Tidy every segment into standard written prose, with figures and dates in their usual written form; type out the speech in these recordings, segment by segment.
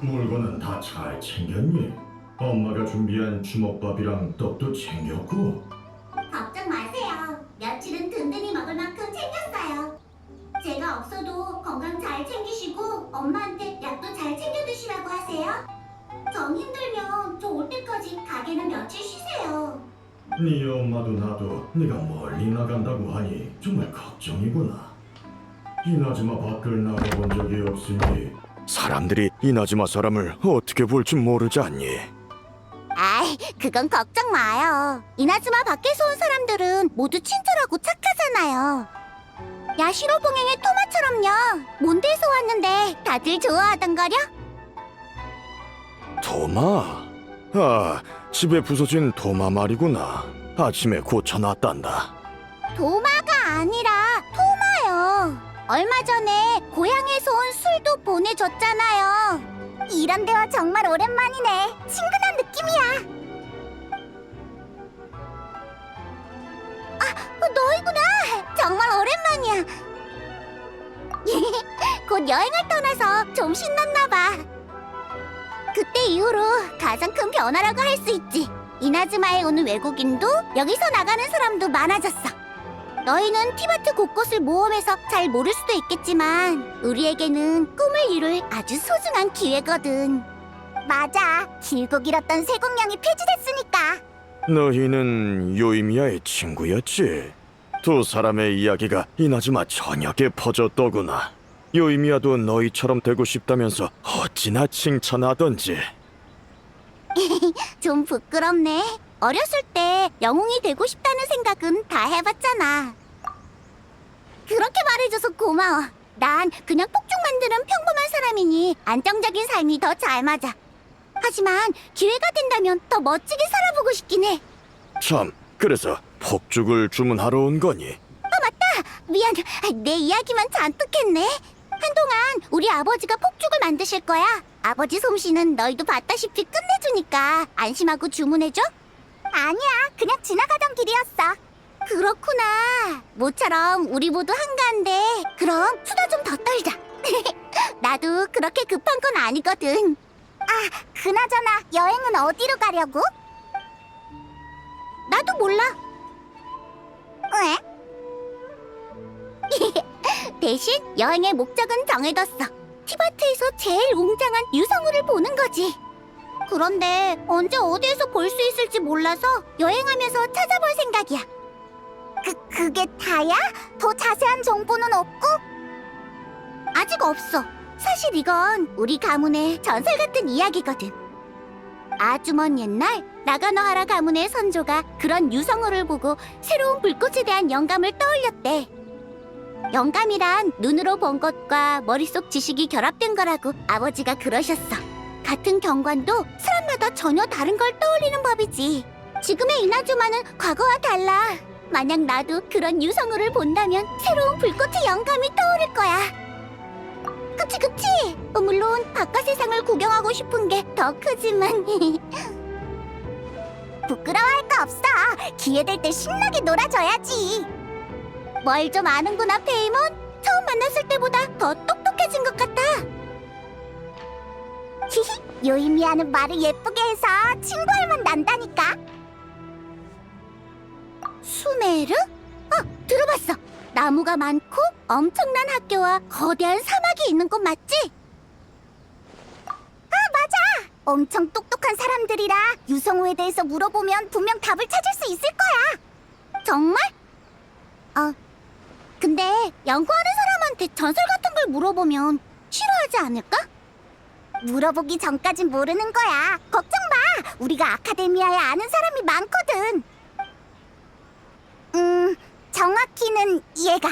물건은 다 잘 챙겼니? 엄마가 준비한 주먹밥이랑 떡도 챙겼고. 걱정 마세요. 며칠은 든든히 먹을 만큼 챙겼어요. 제가 없어도 건강 잘 챙기시고 엄마한테 약도 잘 챙겨 드시라고 하세요. 정 힘들면 저 올 때까지 가게는 며칠 쉬세요. 네 엄마도 나도 네가 멀리 나간다고 하니 정말 걱정이구나. 이나즈마 밖을 나가본 적이 없으니 사람들이 이나즈마 사람을 어떻게 볼지 모르지 않니? 아이, 그건 걱정 마요. 이나즈마 밖에서 온 사람들은 모두 친절하고 착하잖아요. 야시로 봉행의 토마처럼요. 몬드에서 왔는데 다들 좋아하던거려? 도마? 아, 집에 부서진 도마 말이구나. 아침에 고쳐놨단다. 도마가 아니라 토마요. 얼마 전에 고향에서 온 술도 보내줬잖아요. 이런 대화 정말 오랜만이네. 친근한 느낌이야. 아, 너희구나. 정말 오랜만이야. 곧 여행을 떠나서 좀 신났나 봐. 그때 이후로 가장 큰 변화라고 할 수 있지. 이나즈마에 오는 외국인도 여기서 나가는 사람도 많아졌어. 너희는 티바트 곳곳을 모험해서 잘 모를 수도 있겠지만 우리에게는 꿈을 이룰 아주 소중한 기회거든. 맞아. 길고 길었던 세공령이 폐지됐으니까. 너희는 요이미야의 친구였지? 두 사람의 이야기가 이나즈마 전역에 퍼졌더구나. 요이미야도 너희처럼 되고 싶다면서 어찌나 칭찬하던지. 좀 부끄럽네. 어렸을 때 영웅이 되고 싶다는 생각은 다 해봤잖아. 그렇게 말해줘서 고마워. 난 그냥 폭죽 만드는 평범한 사람이니 안정적인 삶이 더 잘 맞아. 하지만 기회가 된다면 더 멋지게 살아보고 싶긴 해. 참, 그래서 폭죽을 주문하러 온 거니? 맞다. 미안. 내 이야기만 잔뜩 했네. 한동안 우리 아버지가 폭죽을 만드실 거야. 아버지 솜씨는 너희도 봤다시피 끝내주니까 안심하고 주문해줘. 아니야. 그냥 지나가던 길이었어. 그렇구나. 모처럼 우리 모두 한가한데 그럼 수다 좀 더 떨자. 나도 그렇게 급한 건 아니거든. 아, 그나저나 여행은 어디로 가려고? 나도 몰라. 왜? 대신 여행의 목적은 정해뒀어. 티바트에서 제일 웅장한 유성우를 보는 거지. 그런데 언제 어디에서 볼 수 있을지 몰라서 여행하면서 찾아볼 생각이야. 그게 다야? 더 자세한 정보는 없고? 아직 없어. 사실 이건 우리 가문의 전설 같은 이야기거든. 아주 먼 옛날 나가노하라 가문의 선조가 그런 유성우를 보고 새로운 불꽃에 대한 영감을 떠올렸대. 영감이란 눈으로 본 것과 머릿속 지식이 결합된 거라고 아버지가 그러셨어. 같은 경관도 사람마다 전혀 다른 걸 떠올리는 법이지. 지금의 이나즈마는 과거와 달라. 만약 나도 그런 유성우를 본다면 새로운 불꽃의 영감이 떠오를 거야. 그치. 물론 바깥 세상을 구경하고 싶은 게 더 크지만 부끄러워할 거 없어. 기회 될 때 신나게 놀아줘야지. 뭘 좀 아는구나, 페이몬. 처음 만났을 때보다 더 똑똑해진 것 같아. 히히, 요이미야는 말을 예쁘게 해서 친구할 맛 난다니까. 수메르? 들어봤어. 나무가 많고 엄청난 학교와 거대한 사막이 있는 곳 맞지? 맞아. 엄청 똑똑한 사람들이라 유성우에 대해서 물어보면 분명 답을 찾을 수 있을 거야. 정말? 근데 연구하는 사람한테 전설 같은 걸 물어보면 싫어하지 않을까? 물어보기 전까진 모르는 거야. 걱정 마. 우리가 아카데미아에 아는 사람이 많거든. 정확히는 얘가.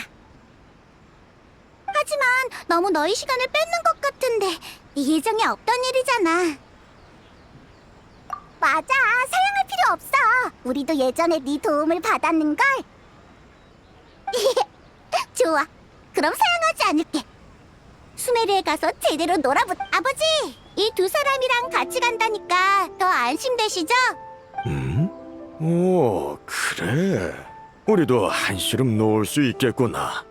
하지만 너무 너희 시간을 뺏는 것 같은데 예정에 없던 일이잖아. 맞아. 사양할 필요 없어. 우리도 예전에 네 도움을 받았는걸. 좋아. 그럼 사양하지 않을게. 수메르에 가서 제대로 놀아보자. 아버지, 이 두 사람이랑 같이 간다니까 더 안심되시죠? 오, 그래. 우리도 한시름 놓을 수 있겠구나.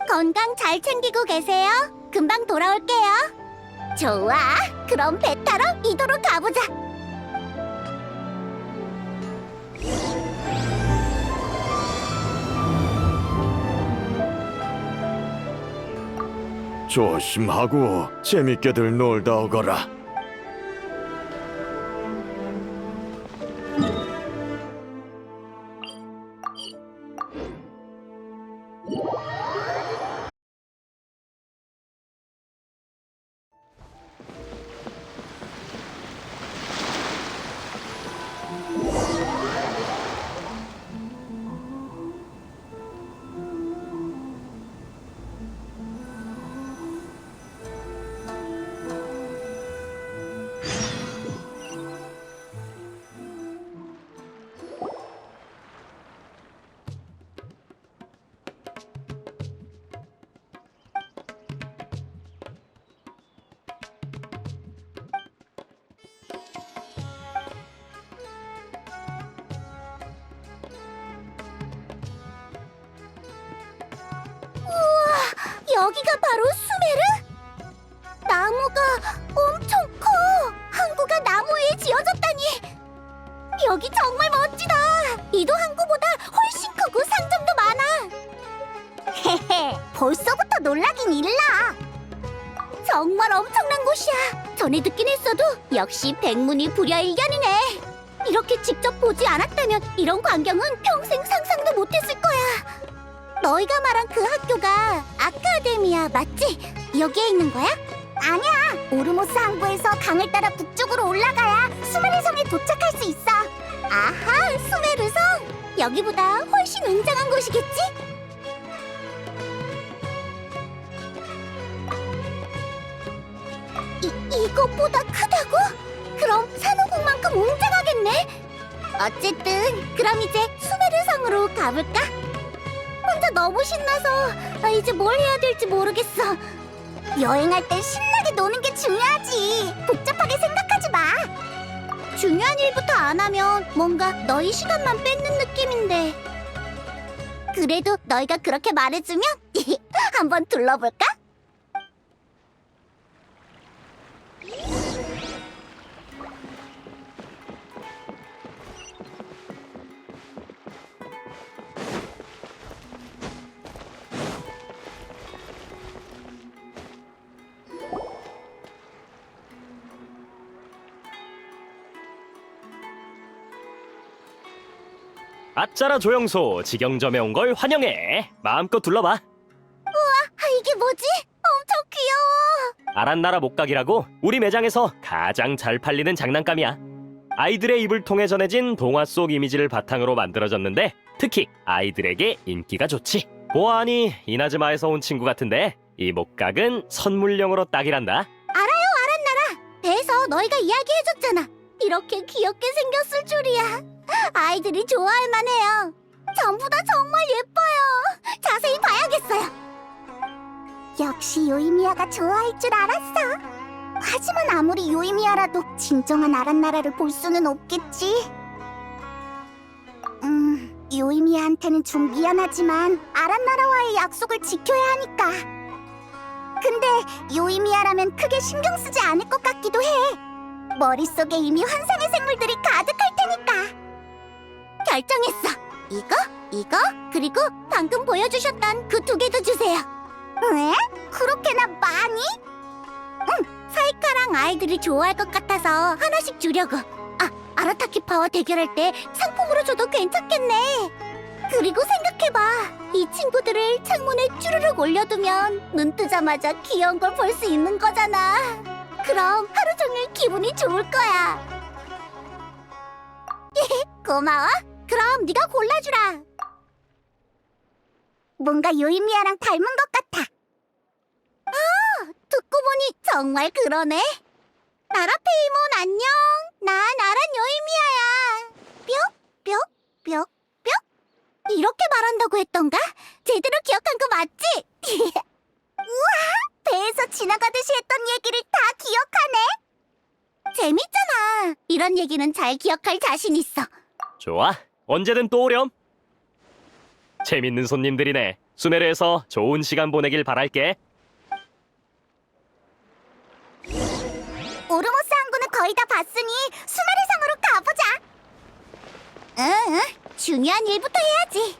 건강 잘 챙기고 계세요. 금방 돌아올게요. 좋아. 그럼 배 타러 이도로 가보자. 조심하고 재밌게들 놀다 오거라. 여기가 바로 수메르? 나무가 엄청 커! 항구가 나무 위에 지어졌다니! 여기 정말 멋지다! 이도 항구보다 훨씬 크고 상점도 많아! 헤헤, 벌써부터 놀라긴 일라! 정말 엄청난 곳이야! 전에 듣긴 했어도 역시 백문이 불여일견이네! 이렇게 직접 보지 않았다면 이런 광경은 평생 상상도 못했을 거야! 너희가 말한 그 학교가 아카데미아 맞지? 여기에 있는 거야? 아니야. 오르모스 항구에서 강을 따라 북쪽으로 올라가야 수메르성에 도착할 수 있어. 아하, 수메르성? 여기보다 훨씬 웅장한 곳이겠지? 이것보다 크다고? 그럼 산호국만큼 웅장하겠네? 어쨌든 그럼 이제 수메르성으로 가볼까? 혼자 너무 신나서 이제 뭘 해야 될지 모르겠어. 여행할 땐 신나게 노는 게 중요하지. 복잡하게 생각하지 마. 중요한 일부터 안 하면 뭔가 너희 시간만 뺏는 느낌인데. 그래도 너희가 그렇게 말해주면 한번 둘러볼까? 아짜라 조영소, 직영점에 온 걸 환영해. 마음껏 둘러봐. 이게 뭐지? 엄청 귀여워. 아란나라 목각이라고 우리 매장에서 가장 잘 팔리는 장난감이야. 아이들의 입을 통해 전해진 동화 속 이미지를 바탕으로 만들어졌는데 특히 아이들에게 인기가 좋지. 보아하니 이나즈마에서 온 친구 같은데 이 목각은 선물용으로 딱이란다. 배에서 너희가 이야기해줬잖아. 이렇게 귀엽게 생겼을 줄이야. 아이들이 좋아할 만해요. 전부 다 정말 예뻐요. 자세히 봐야겠어요. 역시 요이미야가 좋아할 줄 알았어. 하지만 아무리 요이미야라도 진정한 아란나라를 볼 수는 없겠지. 요이미야한테는 좀 미안하지만 아란나라와의 약속을 지켜야 하니까. 근데 요이미야라면 크게 신경 쓰지 않을 것 같기도 해. 머릿속에 이미 환상의 생물들이 가득할 테니까. 결정했어. 이거, 그리고 방금 보여주셨던 그 2개도 주세요. 왜? 그렇게나 많이? 응, 사이카랑 아이들이 좋아할 것 같아서 하나씩 주려고. 아라타키파와 대결할 때 상품으로 줘도 괜찮겠네. 그리고 생각해봐. 이 친구들을 창문에 쭈르륵 올려두면 눈 뜨자마자 귀여운 걸 볼 수 있는 거잖아. 그럼 하루 종일 기분이 좋을 거야. 고마워. 그럼 네가 골라주라. 뭔가 요이미야랑 닮은 것 같아. 듣고 보니 정말 그러네. 나라페이몬 안녕. 난 아란 요이미야야. 뿅. 이렇게 말한다고 했던가? 제대로 기억한 거 맞지? 우와, 배에서 지나가듯이 했던 얘기를 다 기억하네. 재밌잖아. 이런 얘기는 잘 기억할 자신 있어. 좋아. 언제든 또 오렴. 재밌는 손님들이네. 수메르에서 좋은 시간 보내길 바랄게. 오르모스 항구는 거의 다 봤으니 수메르상으로 가보자. 응, 중요한 일부터 해야지.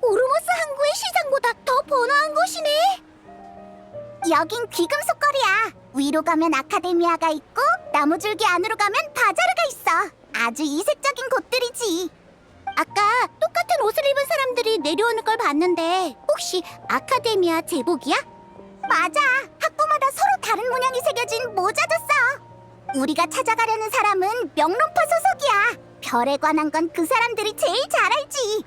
오르모스 항구의 시장보다 더 번화한 곳이네. 여긴 귀금속거리야. 위로 가면 아카데미아가 있고 나무줄기 안으로 가면 바자르가 있어. 아주 이색적인 곳들이지. 아까 똑같은 옷을 입은 사람들이 내려오는 걸 봤는데 혹시 아카데미아 제복이야? 맞아. 학부마다 서로 다른 문양이 새겨진 모자도 써. 우리가 찾아가려는 사람은 명론파 소속이야. 별에 관한 건 그 사람들이 제일 잘 알지.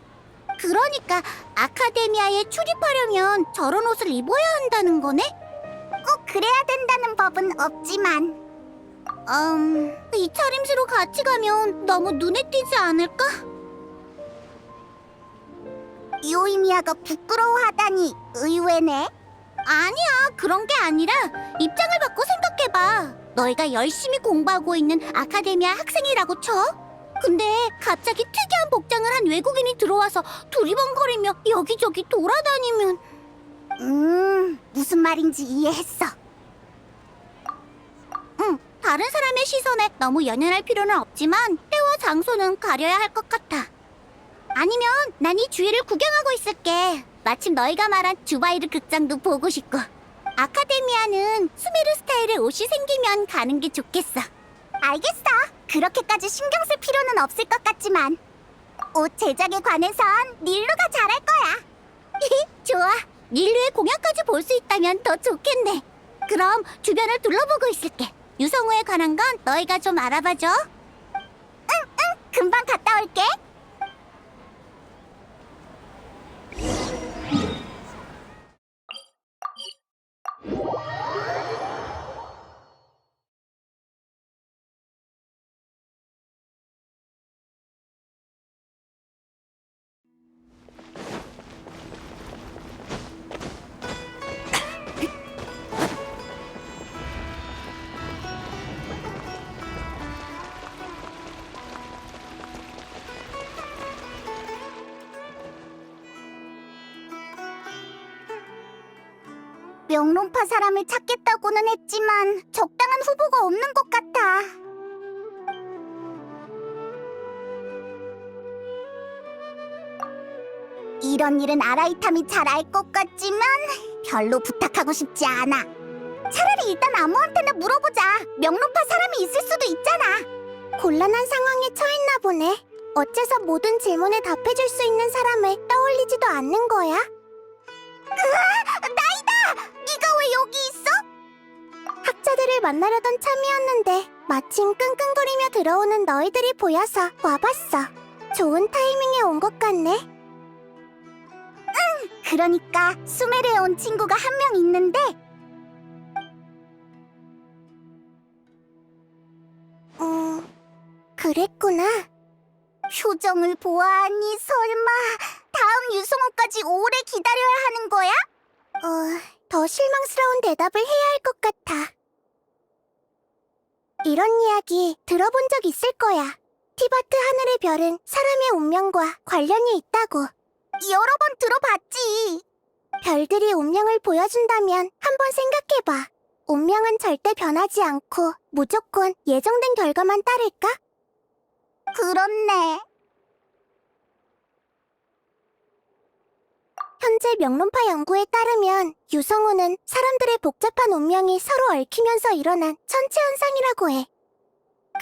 그러니까 아카데미아에 출입하려면 저런 옷을 입어야 한다는 거네? 꼭 그래야 된다는 법은 없지만 이 차림새로 같이 가면 너무 눈에 띄지 않을까? 요이미야가 부끄러워하다니 의외네. 아니야, 그런 게 아니라 입장을 바꿔 생각해봐. 너희가 열심히 공부하고 있는 아카데미아 학생이라고 쳐? 근데 갑자기 특이한 복장을 한 외국인이 들어와서 두리번거리며 여기저기 돌아다니면 무슨 말인지 이해했어. 다른 사람의 시선에 너무 연연할 필요는 없지만 때와 장소는 가려야 할 것 같아. 아니면 난 이 주위를 구경하고 있을게. 마침 너희가 말한 주바이르 극장도 보고 싶고. 아카데미아는 수메르 스타일의 옷이 생기면 가는 게 좋겠어. 알겠어. 그렇게까지 신경 쓸 필요는 없을 것 같지만 옷 제작에 관해선 닐루가 잘할 거야. 좋아. 닐루의 공연까지 볼 수 있다면 더 좋겠네. 그럼 주변을 둘러보고 있을게. 유성우에 관한 건 너희가 좀 알아봐줘. 응, 금방 갔다 올게. 명론파 사람을 찾겠다고는 했지만 적당한 후보가 없는 것 같아. 이런 일은 아라이탐이 잘 알 것 같지만 별로 부탁하고 싶지 않아. 차라리 일단 아무한테나 물어보자. 명론파 사람이 있을 수도 있잖아. 곤란한 상황에 처했나 보네. 어째서 모든 질문에 답해줄 수 있는 사람을 떠올리지도 않는 거야? 으아! 나이다! 네가 왜 여기 있어? 학자들을 만나려던 참이었는데 마침 끙끙거리며 들어오는 너희들이 보여서 와봤어. 좋은 타이밍에 온 것 같네. 응! 그러니까 수메르에 온 친구가 한 명 있는데 그랬구나. 표정을 보아하니 설마 다음 유성호까지 오래 기다려야 하는 거야? 더 실망스러운 대답을 해야 할 것 같아. 이런 이야기 들어본 적 있을 거야. 티바트 하늘의 별은 사람의 운명과 관련이 있다고. 여러 번 들어봤지. 별들이 운명을 보여준다면 한번 생각해봐. 운명은 절대 변하지 않고 무조건 예정된 결과만 따를까? 그렇네. 현재 명론파 연구에 따르면 유성우는 사람들의 복잡한 운명이 서로 얽히면서 일어난 천체현상이라고 해.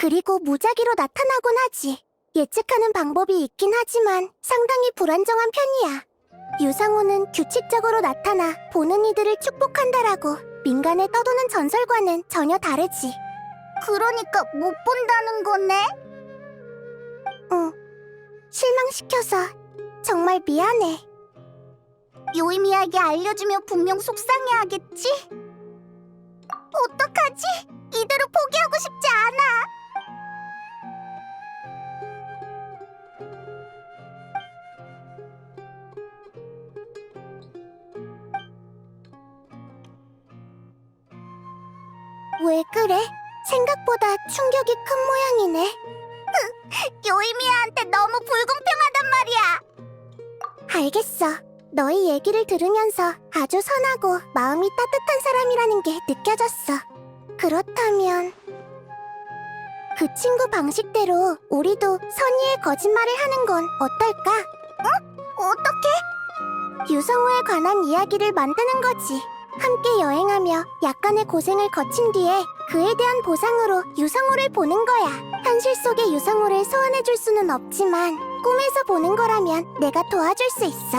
그리고 무작위로 나타나곤 하지. 예측하는 방법이 있긴 하지만 상당히 불안정한 편이야. 유성우는 규칙적으로 나타나 보는 이들을 축복한다라고 민간에 떠도는 전설과는 전혀 다르지. 그러니까 못 본다는 거네? 응. 실망시켜서 정말 미안해. 요이미에게 알려주면 분명 속상해하겠지? 어떡하지? 이대로 포기하고 싶지 않아. 왜 그래? 생각보다 충격이 큰 모양이네. 요이미야한테 너무 불공평하단 말이야. 알겠어. 너희 얘기를 들으면서 아주 선하고 마음이 따뜻한 사람이라는 게 느껴졌어. 그렇다면 그 친구 방식대로 우리도 선의의 거짓말을 하는 건 어떨까? 어떻게? 유성우에 관한 이야기를 만드는 거지. 함께 여행하며 약간의 고생을 거친 뒤에 그에 대한 보상으로 유성우를 보는 거야. 현실 속의 유성우를 소환해줄 수는 없지만 꿈에서 보는 거라면 내가 도와줄 수 있어.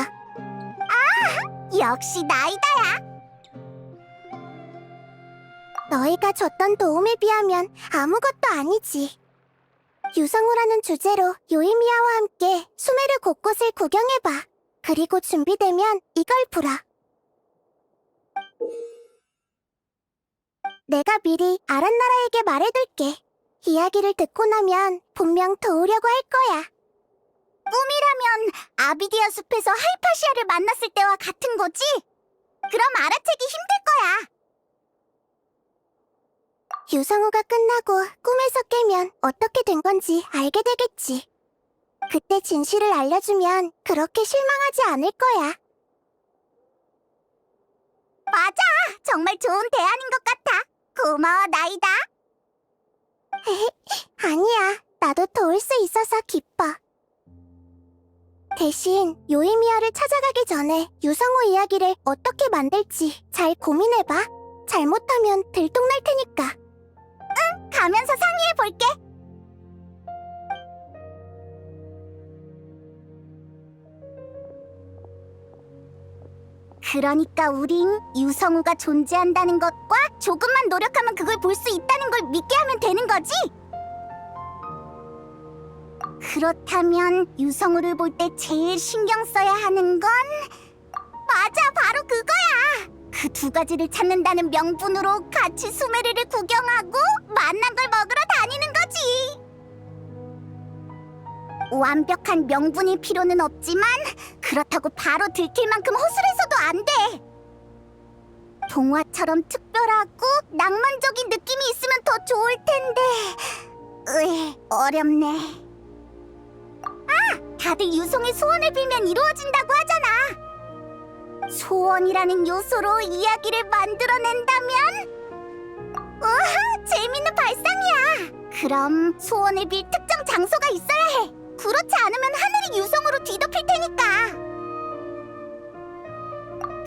역시 나이다야. 너희가 줬던 도움에 비하면 아무것도 아니지. 유성우라는 주제로 요이미야와 함께 수메르 곳곳을 구경해봐. 그리고 준비되면 이걸 불어. 내가 미리 아란나라에게 말해둘게. 이야기를 듣고 나면 분명 도우려고 할 거야. 꿈이라면 아비디아 숲에서 하이파시아를 만났을 때와 같은 거지? 그럼 알아채기 힘들 거야. 유성우가 끝나고 꿈에서 깨면 어떻게 된 건지 알게 되겠지. 그때 진실을 알려주면 그렇게 실망하지 않을 거야. 맞아! 정말 좋은 대안인 것 같아. 고마워, 나이다. 아니야. 나도 도울 수 있어서 기뻐. 대신 요이미야를 찾아가기 전에 유성우 이야기를 어떻게 만들지 잘 고민해봐. 잘못하면 들통날 테니까. 응, 가면서 상의해볼게. 그러니까 우린 유성우가 존재한다는 것과 조금만 노력하면 그걸 볼 수 있다는 걸 믿게 하면 되는 거지? 그렇다면 유성우를 볼 때 제일 신경 써야 하는 건 맞아, 바로 그거야. 그 두 가지를 찾는다는 명분으로 같이 수메르를 구경하고 만난 걸 먹으러 다니는 거지. 완벽한 명분일 필요는 없지만 그렇다고 바로 들킬 만큼 허술해서도 안 돼. 동화처럼 특별하고 낭만적인 느낌이 있으면 더 좋을 텐데 어렵네. 다들 유성의 소원을 빌면 이루어진다고 하잖아. 소원이라는 요소로 이야기를 만들어낸다면? 우와, 재밌는 발상이야. 그럼 소원을 빌 특정 장소가 있어야 해. 그렇지 않으면 하늘이 유성으로 뒤덮일 테니까.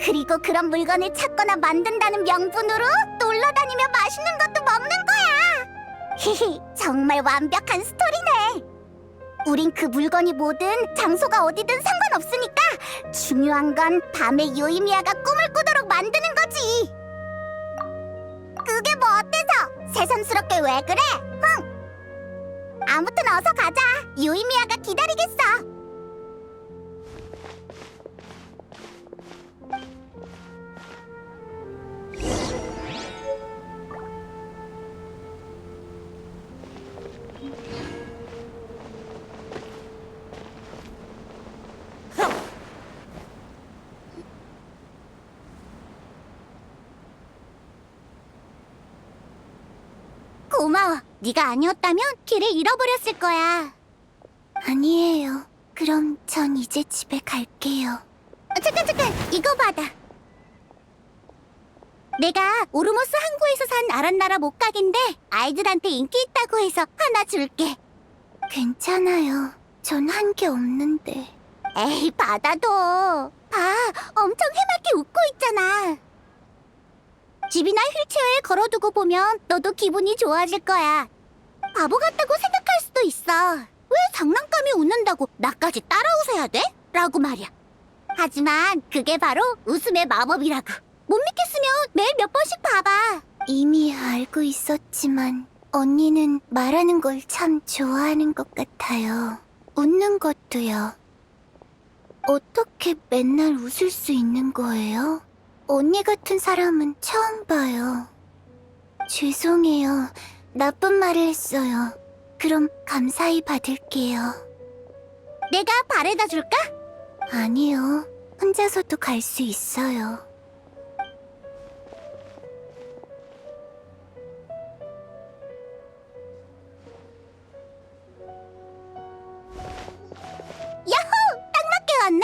그리고 그런 물건을 찾거나 만든다는 명분으로 놀러다니며 맛있는 것도 먹는 거야. 히히, 정말 완벽한 스토리네. 우린 그 물건이 뭐든 장소가 어디든 상관없으니까 중요한 건 밤에 요이미야가 꿈을 꾸도록 만드는 거지. 그게 뭐 어때서? 새삼스럽게 왜 그래? 흥! 아무튼 어서 가자. 요이미야가 기다리겠어. 고마워. 네가 아니었다면 길을 잃어버렸을 거야. 아니에요. 그럼 전 이제 집에 갈게요. 잠깐. 이거 받아. 내가 오르모스 항구에서 산 아란나라 목각인데 아이들한테 인기 있다고 해서 하나 줄게. 괜찮아요. 전 한 게 없는데. 에이, 받아도. 봐, 엄청 해맑게 웃고 있잖아. 집이나 휠체어에 걸어두고 보면 너도 기분이 좋아질 거야. 바보 같다고 생각할 수도 있어. 왜 장난감이 웃는다고 나까지 따라 웃어야 돼? 라고 말이야. 하지만 그게 바로 웃음의 마법이라고. 못 믿겠으면 매일 몇 번씩 봐봐. 이미 알고 있었지만 언니는 말하는 걸 참 좋아하는 것 같아요. 웃는 것도요. 어떻게 맨날 웃을 수 있는 거예요? 언니 같은 사람은 처음 봐요. 죄송해요. 나쁜 말을 했어요. 그럼 감사히 받을게요. 내가 바래다 줄까? 아니요. 혼자서도 갈 수 있어요. 야호! 딱 맞게 왔네?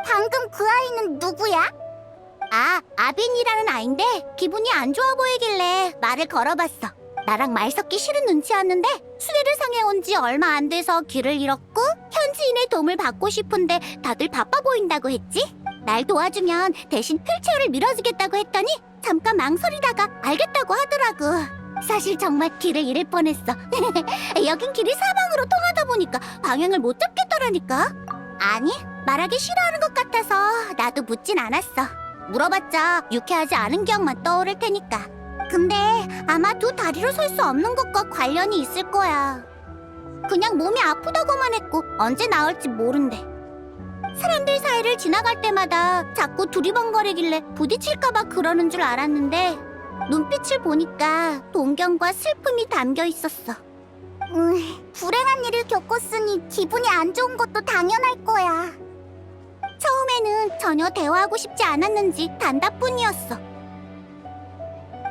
방금 그 아이는 누구야? 아, 아빈이라는 아인데 기분이 안 좋아 보이길래 말을 걸어봤어. 나랑 말 섞기 싫은 눈치였는데 수레를 상해온 지 얼마 안 돼서 길을 잃었고 현지인의 도움을 받고 싶은데 다들 바빠 보인다고 했지? 날 도와주면 대신 휠체어를 밀어주겠다고 했더니 잠깐 망설이다가 알겠다고 하더라고. 사실 정말 길을 잃을 뻔했어. 여긴 길이 사방으로 통하다 보니까 방향을 못 잡겠더라니까. 아니, 말하기 싫어하는 것 같아서 나도 묻진 않았어. 물어봤자 유쾌하지 않은 기억만 떠오를 테니까. 근데 아마 두 다리로 설 수 없는 것과 관련이 있을 거야. 그냥 몸이 아프다고만 했고 언제 나을지 모른대. 사람들 사이를 지나갈 때마다 자꾸 두리번거리길래 부딪힐까봐 그러는 줄 알았는데 눈빛을 보니까 동경과 슬픔이 담겨 있었어. 불행한 일을 겪었으니 기분이 안 좋은 것도 당연할 거야. 처음에는 전혀 대화하고 싶지 않았는지 단답뿐이었어.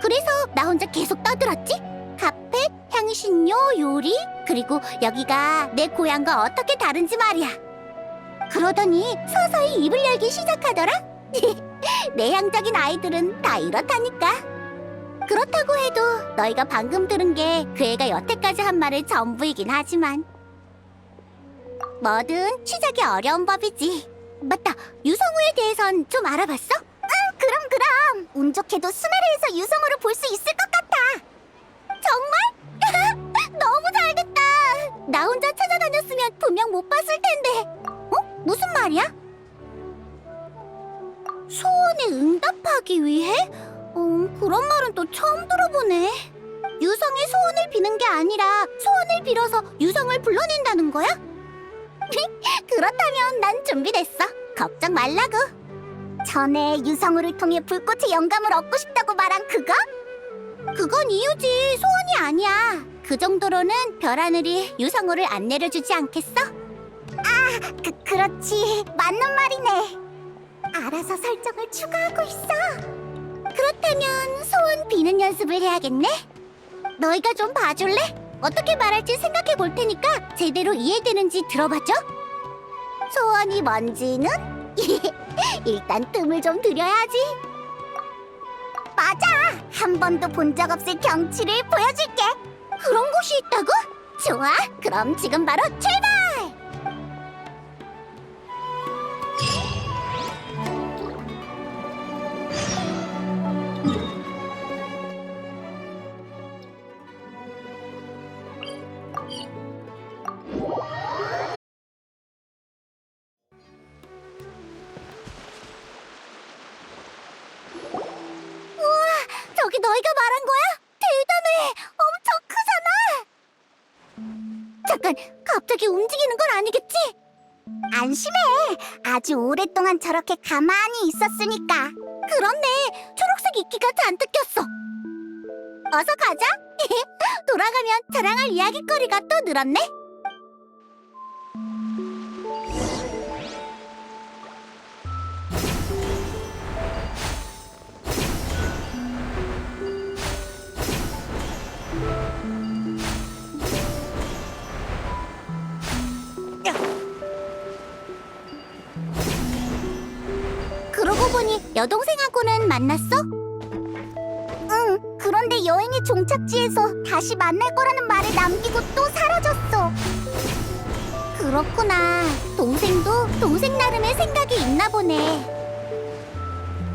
그래서 나 혼자 계속 떠들었지? 카페, 향신료, 요리, 그리고 여기가 내 고향과 어떻게 다른지 말이야. 그러더니 서서히 입을 열기 시작하더라? 내향적인 아이들은 다 이렇다니까. 그렇다고 해도 너희가 방금 들은 게 그 애가 여태까지 한 말의 전부이긴 하지만 뭐든 시작이 어려운 법이지. 맞다, 유성우에 대해선 좀 알아봤어? 응, 그럼 운 좋게도 수메르에서 유성우를 볼 수 있을 것 같아. 정말? 너무 잘됐다. 나 혼자 찾아다녔으면 분명 못 봤을 텐데. 어? 무슨 말이야? 소원에 응답하기 위해? 그런 말은 또 처음 들어보네. 유성의 소원을 비는 게 아니라 소원을 빌어서 유성을 불러낸다는 거야? 그렇다면 난 준비됐어. 걱정 말라고. 전에 유성우를 통해 불꽃의 영감을 얻고 싶다고 말한 그거? 그건 이유지, 소원이 아니야. 그 정도로는 별하늘이 유성우를 안 내려주지 않겠어? 아, 그렇지. 맞는 말이네. 알아서 설정을 추가하고 있어. 그렇다면 소원 비는 연습을 해야겠네? 너희가 좀 봐줄래? 어떻게 말할지 생각해 볼 테니까 제대로 이해되는지 들어봐줘. 소원이 뭔지는? 일단 뜸을 좀 들여야지. 맞아! 한 번도 본 적 없을 경치를 보여줄게. 그런 곳이 있다고? 좋아, 그럼 지금 바로 출발! 저기 너희가 말한 거야? 대단해! 엄청 크잖아! 잠깐, 갑자기 움직이는 건 아니겠지? 안심해! 아주 오랫동안 저렇게 가만히 있었으니까. 그렇네! 초록색 이끼가 잔뜩 꼈어. 어서 가자! 돌아가면 자랑할 이야깃거리가 또 늘었네? 그러고 보니 여동생하고는 만났어? 응, 그런데 여행의 종착지에서 다시 만날 거라는 말을 남기고 또 사라졌어. 그렇구나. 동생도 동생 나름의 생각이 있나 보네.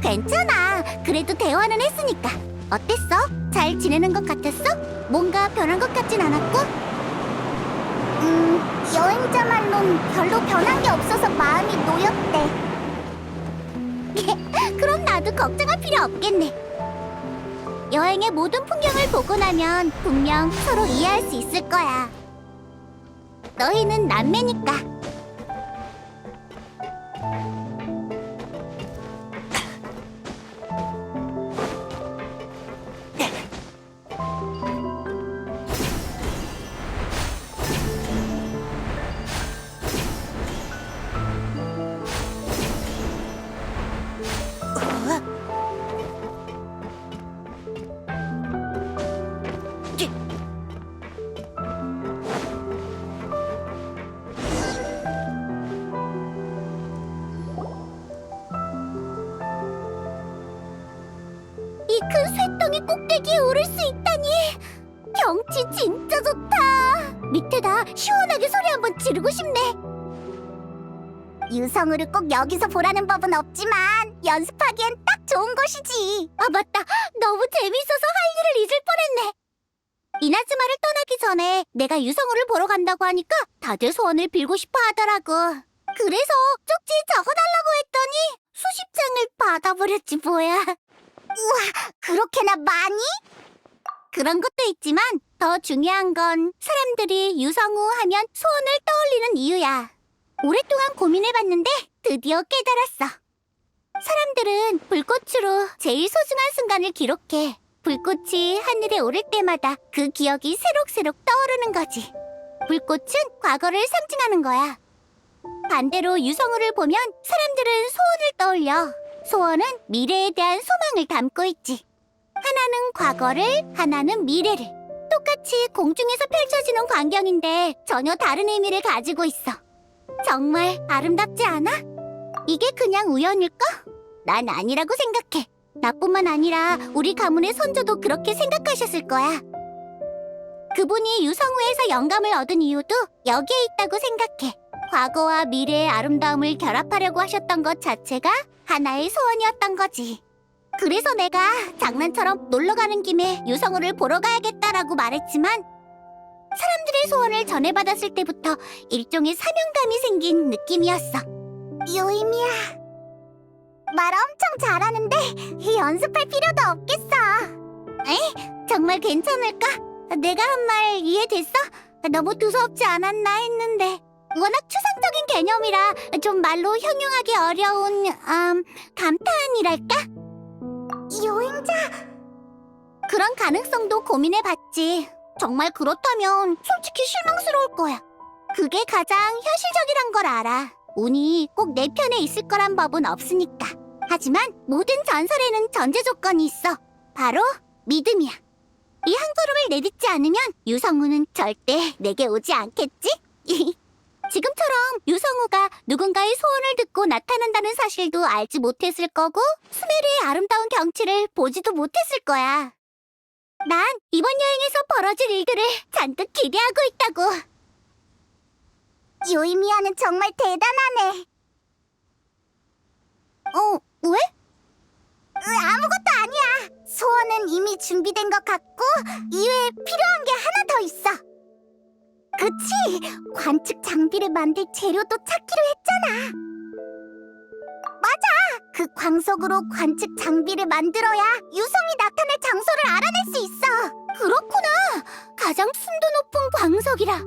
괜찮아. 그래도 대화는 했으니까. 어땠어? 잘 지내는 것 같았어? 뭔가 변한 것 같진 않았고? 여행자 말론 별로 변한 게 없어서 마음이 놓였대. 그럼 나도 걱정할 필요 없겠네. 여행의 모든 풍경을 보고 나면 분명 서로 이해할 수 있을 거야. 너희는 남매니까. 이 큰 쇠덩이 꼭대기에 오를 수 있다니! 경치 진짜 좋다! 밑에다 시원하게 소리 한번 지르고 싶네! 유성우를 꼭 여기서 보라는 법은 없지만 연습하기엔 딱 좋은 곳이지! 아 맞다! 너무 재밌어서 할 일을 잊을 뻔했네! 이나즈마를 떠나기 전에 내가 유성우를 보러 간다고 하니까 다들 소원을 빌고 싶어 하더라고. 그래서 쪽지에 적어달라고 했더니 수십 장을 받아버렸지 뭐야. 우와, 그렇게나 많이? 그런 것도 있지만 더 중요한 건 사람들이 유성우 하면 소원을 떠올리는 이유야. 오랫동안 고민해봤는데 드디어 깨달았어. 사람들은 불꽃으로 제일 소중한 순간을 기록해. 불꽃이 하늘에 오를 때마다 그 기억이 새록새록 떠오르는 거지. 불꽃은 과거를 상징하는 거야. 반대로 유성우를 보면 사람들은 소원을 떠올려. 소원은 미래에 대한 소망을 담고 있지. 하나는 과거를, 하나는 미래를. 똑같이 공중에서 펼쳐지는 광경인데 전혀 다른 의미를 가지고 있어. 정말 아름답지 않아? 이게 그냥 우연일까? 난 아니라고 생각해. 나뿐만 아니라 우리 가문의 선조도 그렇게 생각하셨을 거야. 그분이 유성우에서 영감을 얻은 이유도 여기에 있다고 생각해. 과거와 미래의 아름다움을 결합하려고 하셨던 것 자체가 하나의 소원이었던 거지. 그래서 내가 장난처럼 놀러 가는 김에 유성우를 보러 가야겠다라고 말했지만 사람들의 소원을 전해받았을 때부터 일종의 사명감이 생긴 느낌이었어. 요이미야, 말 엄청 잘하는데 연습할 필요도 없겠어. 에? 정말 괜찮을까? 내가 한 말 이해됐어? 너무 두서없지 않았나 했는데 워낙 추상적인 개념이라 좀 말로 형용하기 어려운 감탄이랄까? 여행자? 그런 가능성도 고민해봤지. 정말 그렇다면 솔직히 실망스러울 거야. 그게 가장 현실적이란 걸 알아. 운이 꼭 내 편에 있을 거란 법은 없으니까. 하지만 모든 전설에는 전제 조건이 있어. 바로 믿음이야. 이 한 걸음을 내딛지 않으면 유성우는 절대 내게 오지 않겠지? 지금처럼 유성우가 누군가의 소원을 듣고 나타난다는 사실도 알지 못했을 거고 수메르의 아름다운 경치를 보지도 못했을 거야. 난 이번 여행에서 벌어질 일들을 잔뜩 기대하고 있다고. 요이미야는 정말 대단하네. 왜? 아무것도 아니야. 소원은 이미 준비된 것 같고 이외에 필요한 게 하나 더 있어. 그치? 관측 장비를 만들 재료도 찾기로 했잖아. 맞아! 그 광석으로 관측 장비를 만들어야 유성이 나타날 장소를 알아낼 수 있어. 그렇구나. 가장 순도 높은 광석이라.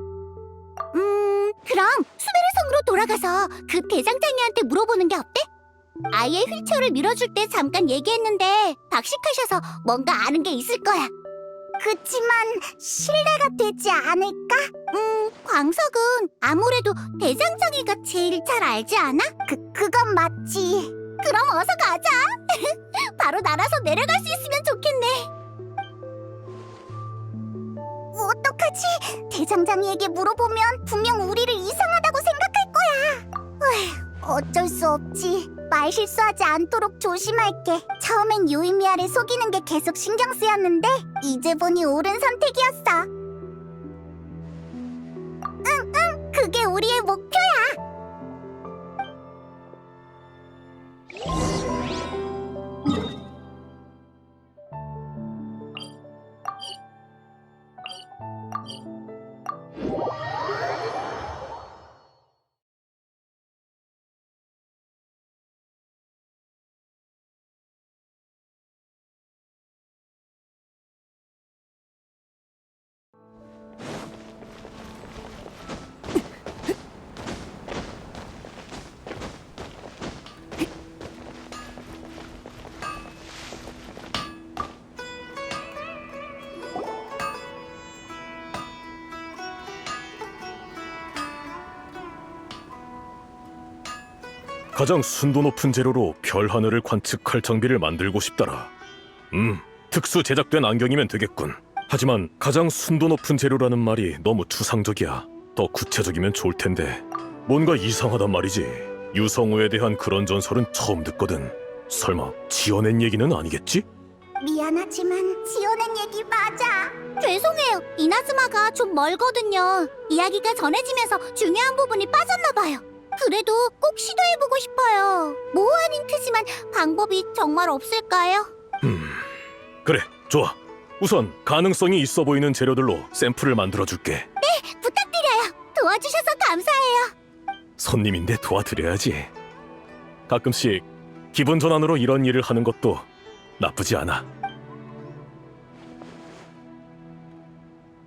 그럼 수메르성으로 돌아가서 그 대장장이한테 물어보는 게 어때? 아이의 휠체어를 밀어줄 때 잠깐 얘기했는데 박식하셔서 뭔가 아는 게 있을 거야. 그치만 신뢰가 되지 않을까? 광석은 아무래도 대장장이가 제일 잘 알지 않아? 그건 맞지. 그럼 어서 가자. 바로 날아서 내려갈 수 있으면 좋겠네. 어떡하지? 대장장이에게 물어보면 분명 우리를 이상하다고 생각할 거야. 어쩔 수 없지. 말 실수하지 않도록 조심할게. 처음엔 요이미아를 속이는 게 계속 신경 쓰였는데 이제 보니 옳은 선택이었어. 응, 그게 우리의 목표야. 가장 순도 높은 재료로 별 하늘을 관측할 장비를 만들고 싶더라. 특수 제작된 안경이면 되겠군. 하지만 가장 순도 높은 재료라는 말이 너무 추상적이야. 더 구체적이면 좋을 텐데. 뭔가 이상하단 말이지. 유성우에 대한 그런 전설은 처음 듣거든. 설마 지어낸 얘기는 아니겠지? 미안하지만 지어낸 얘기 맞아. 죄송해요. 이나즈마가 좀 멀거든요. 이야기가 전해지면서 중요한 부분이 빠졌나 봐요. 그래도 꼭 시도해보고 싶어요. 모호한 힌트지만 방법이 정말 없을까요? 그래, 좋아. 우선 가능성이 있어 보이는 재료들로 샘플을 만들어줄게. 부탁드려요. 도와주셔서 감사해요. 손님인데 도와드려야지. 가끔씩 기분 전환으로 이런 일을 하는 것도 나쁘지 않아.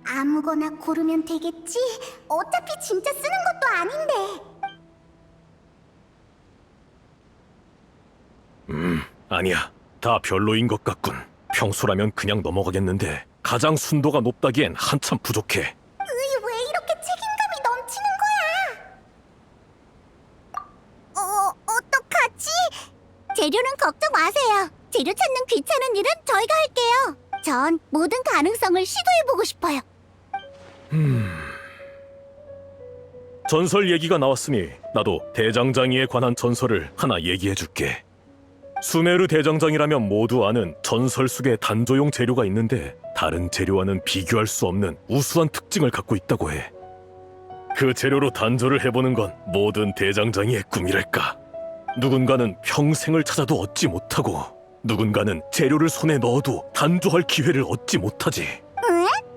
아무거나 고르면 되겠지? 어차피 진짜 쓰는 것도 아닌데. 아니야. 다 별로인 것 같군. 평소라면 그냥 넘어가겠는데 가장 순도가 높다기엔 한참 부족해. 왜 이렇게 책임감이 넘치는 거야? 어떡하지? 재료는 걱정 마세요. 재료 찾는 귀찮은 일은 저희가 할게요. 전 모든 가능성을 시도해보고 싶어요. 전설 얘기가 나왔으니 나도 대장장이에 관한 전설을 하나 얘기해줄게. 수메르 대장장이라면 모두 아는 전설 속의 단조용 재료가 있는데 다른 재료와는 비교할 수 없는 우수한 특징을 갖고 있다고 해. 그 재료로 단조를 해보는 건 모든 대장장이의 꿈이랄까. 누군가는 평생을 찾아도 얻지 못하고 누군가는 재료를 손에 넣어도 단조할 기회를 얻지 못하지. 에?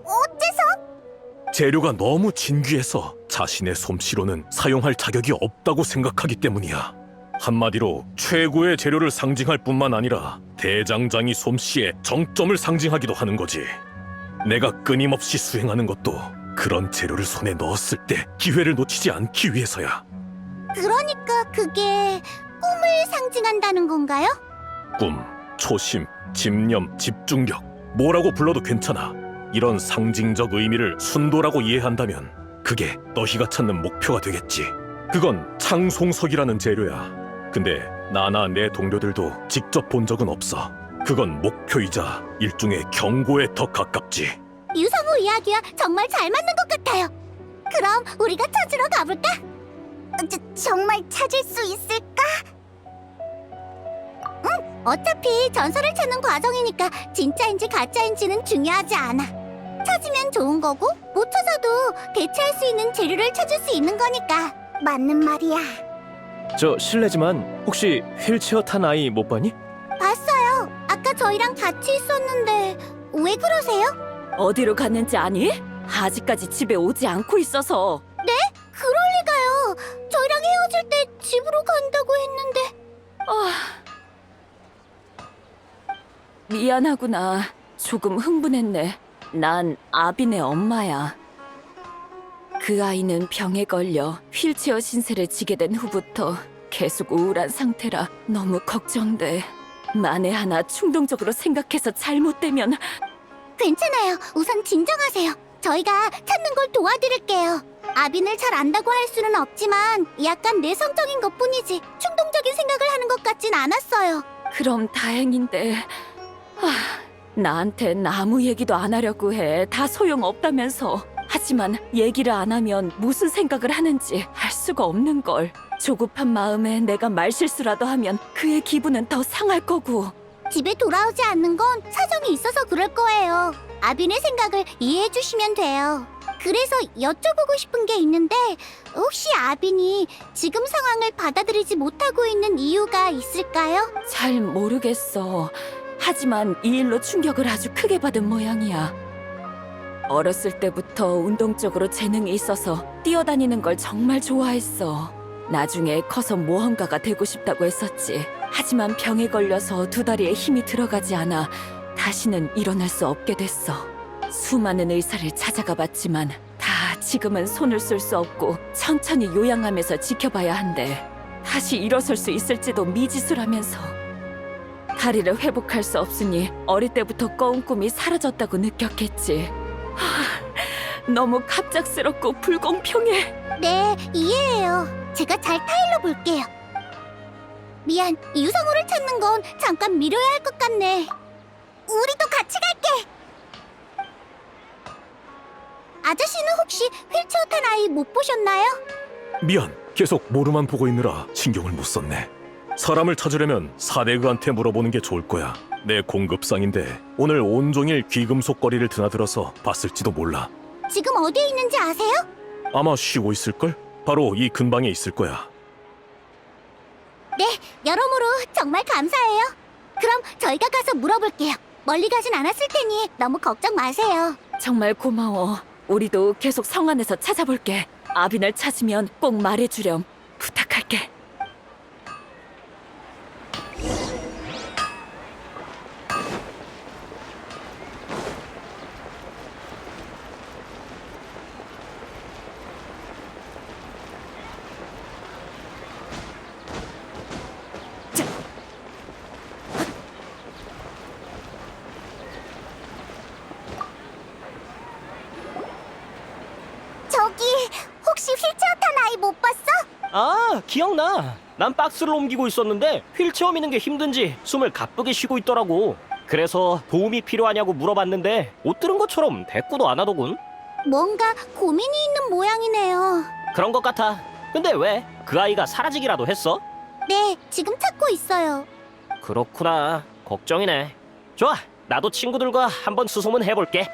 어째서? 재료가 너무 진귀해서 자신의 솜씨로는 사용할 자격이 없다고 생각하기 때문이야. 한마디로 최고의 재료를 상징할 뿐만 아니라 대장장이 솜씨의 정점을 상징하기도 하는 거지. 내가 끊임없이 수행하는 것도 그런 재료를 손에 넣었을 때 기회를 놓치지 않기 위해서야. 그러니까 그게 꿈을 상징한다는 건가요? 꿈, 초심, 집념, 집중력, 뭐라고 불러도 괜찮아. 이런 상징적 의미를 순도라고 이해한다면 그게 너희가 찾는 목표가 되겠지. 그건 창송석이라는 재료야. 근데 나나 내 동료들도 직접 본 적은 없어. 그건 목표이자 일종의 경고에 더 가깝지. 유성우 이야기와 정말 잘 맞는 것 같아요. 그럼 우리가 찾으러 가볼까? 정말 찾을 수 있을까? 응, 어차피 전설을 찾는 과정이니까 진짜인지 가짜인지는 중요하지 않아. 찾으면 좋은 거고 못 찾아도 대체할 수 있는 재료를 찾을 수 있는 거니까. 맞는 말이야. 저 실례지만 혹시 휠체어 탄 아이 못 봤니? 봤어요. 아까 저희랑 같이 있었는데 왜 그러세요? 어디로 갔는지 아니? 아직까지 집에 오지 않고 있어서. 네? 그럴 리가요. 저희랑 헤어질 때 집으로 간다고 했는데. 미안하구나. 조금 흥분했네. 난 아빈의 엄마야. 그 아이는 병에 걸려 휠체어 신세를 지게 된 후부터 계속 우울한 상태라 너무 걱정돼. 만에 하나 충동적으로 생각해서 잘못되면. 괜찮아요. 우선 진정하세요. 저희가 찾는 걸 도와드릴게요. 아빈을 잘 안다고 할 수는 없지만 약간 내성적인 것뿐이지 충동적인 생각을 하는 것 같진 않았어요. 그럼 다행인데. 나한텐 아무 얘기도 안 하려고 해. 다 소용없다면서. 하지만 얘기를 안 하면 무슨 생각을 하는지 알 수가 없는 걸. 조급한 마음에 내가 말실수라도 하면 그의 기분은 더 상할 거고. 집에 돌아오지 않는 건 사정이 있어서 그럴 거예요. 아빈의 생각을 이해해 주시면 돼요. 그래서 여쭤보고 싶은 게 있는데 혹시 아빈이 지금 상황을 받아들이지 못하고 있는 이유가 있을까요? 잘 모르겠어. 하지만 이 일로 충격을 아주 크게 받은 모양이야. 어렸을 때부터 운동적으로 재능이 있어서 뛰어다니는 걸 정말 좋아했어. 나중에 커서 모험가가 되고 싶다고 했었지. 하지만 병에 걸려서 두 다리에 힘이 들어가지 않아 다시는 일어날 수 없게 됐어. 수많은 의사를 찾아가 봤지만 다 지금은 손을 쓸 수 없고 천천히 요양하면서 지켜봐야 한대. 다시 일어설 수 있을지도 미지수라면서. 다리를 회복할 수 없으니 어릴 때부터 꿔온 꿈이 사라졌다고 느꼈겠지. 너무 갑작스럽고 불공평해. 네, 이해해요. 제가 잘 타일러 볼게요. 미안, 유성우를 찾는 건 잠깐 미뤄야 할 것 같네. 우리도 같이 갈게. 아저씨는 혹시 휠체어 탄 아이 못 보셨나요? 미안, 계속 모르만 보고 있느라 신경을 못 썼네. 사람을 찾으려면 사대그한테 물어보는 게 좋을 거야. 내 공급상인데 오늘 온종일 귀금속거리를 드나들어서 봤을지도 몰라. 지금 어디에 있는지 아세요? 아마 쉬고 있을걸? 바로 이 근방에 있을 거야. 네, 여러모로 정말 감사해요. 그럼 저희가 가서 물어볼게요. 멀리 가진 않았을 테니 너무 걱정 마세요. 정말 고마워. 우리도 계속 성 안에서 찾아볼게. 아빈을 찾으면 꼭 말해주렴. 부탁할게. 저기 혹시 휠체어 탄 아이 못 봤어? 아, 기억나. 난 박스를 옮기고 있었는데 휠체어 미는 게 힘든지 숨을 가쁘게 쉬고 있더라고. 그래서 도움이 필요하냐고 물어봤는데 못 들은 것처럼 대꾸도 안 하더군. 뭔가 고민이 있는 모양이네요. 그런 것 같아. 근데 왜? 그 아이가 사라지기라도 했어? 네, 지금 찾고 있어요. 그렇구나. 걱정이네. 좋아. 나도 친구들과 한번 수소문 해볼게.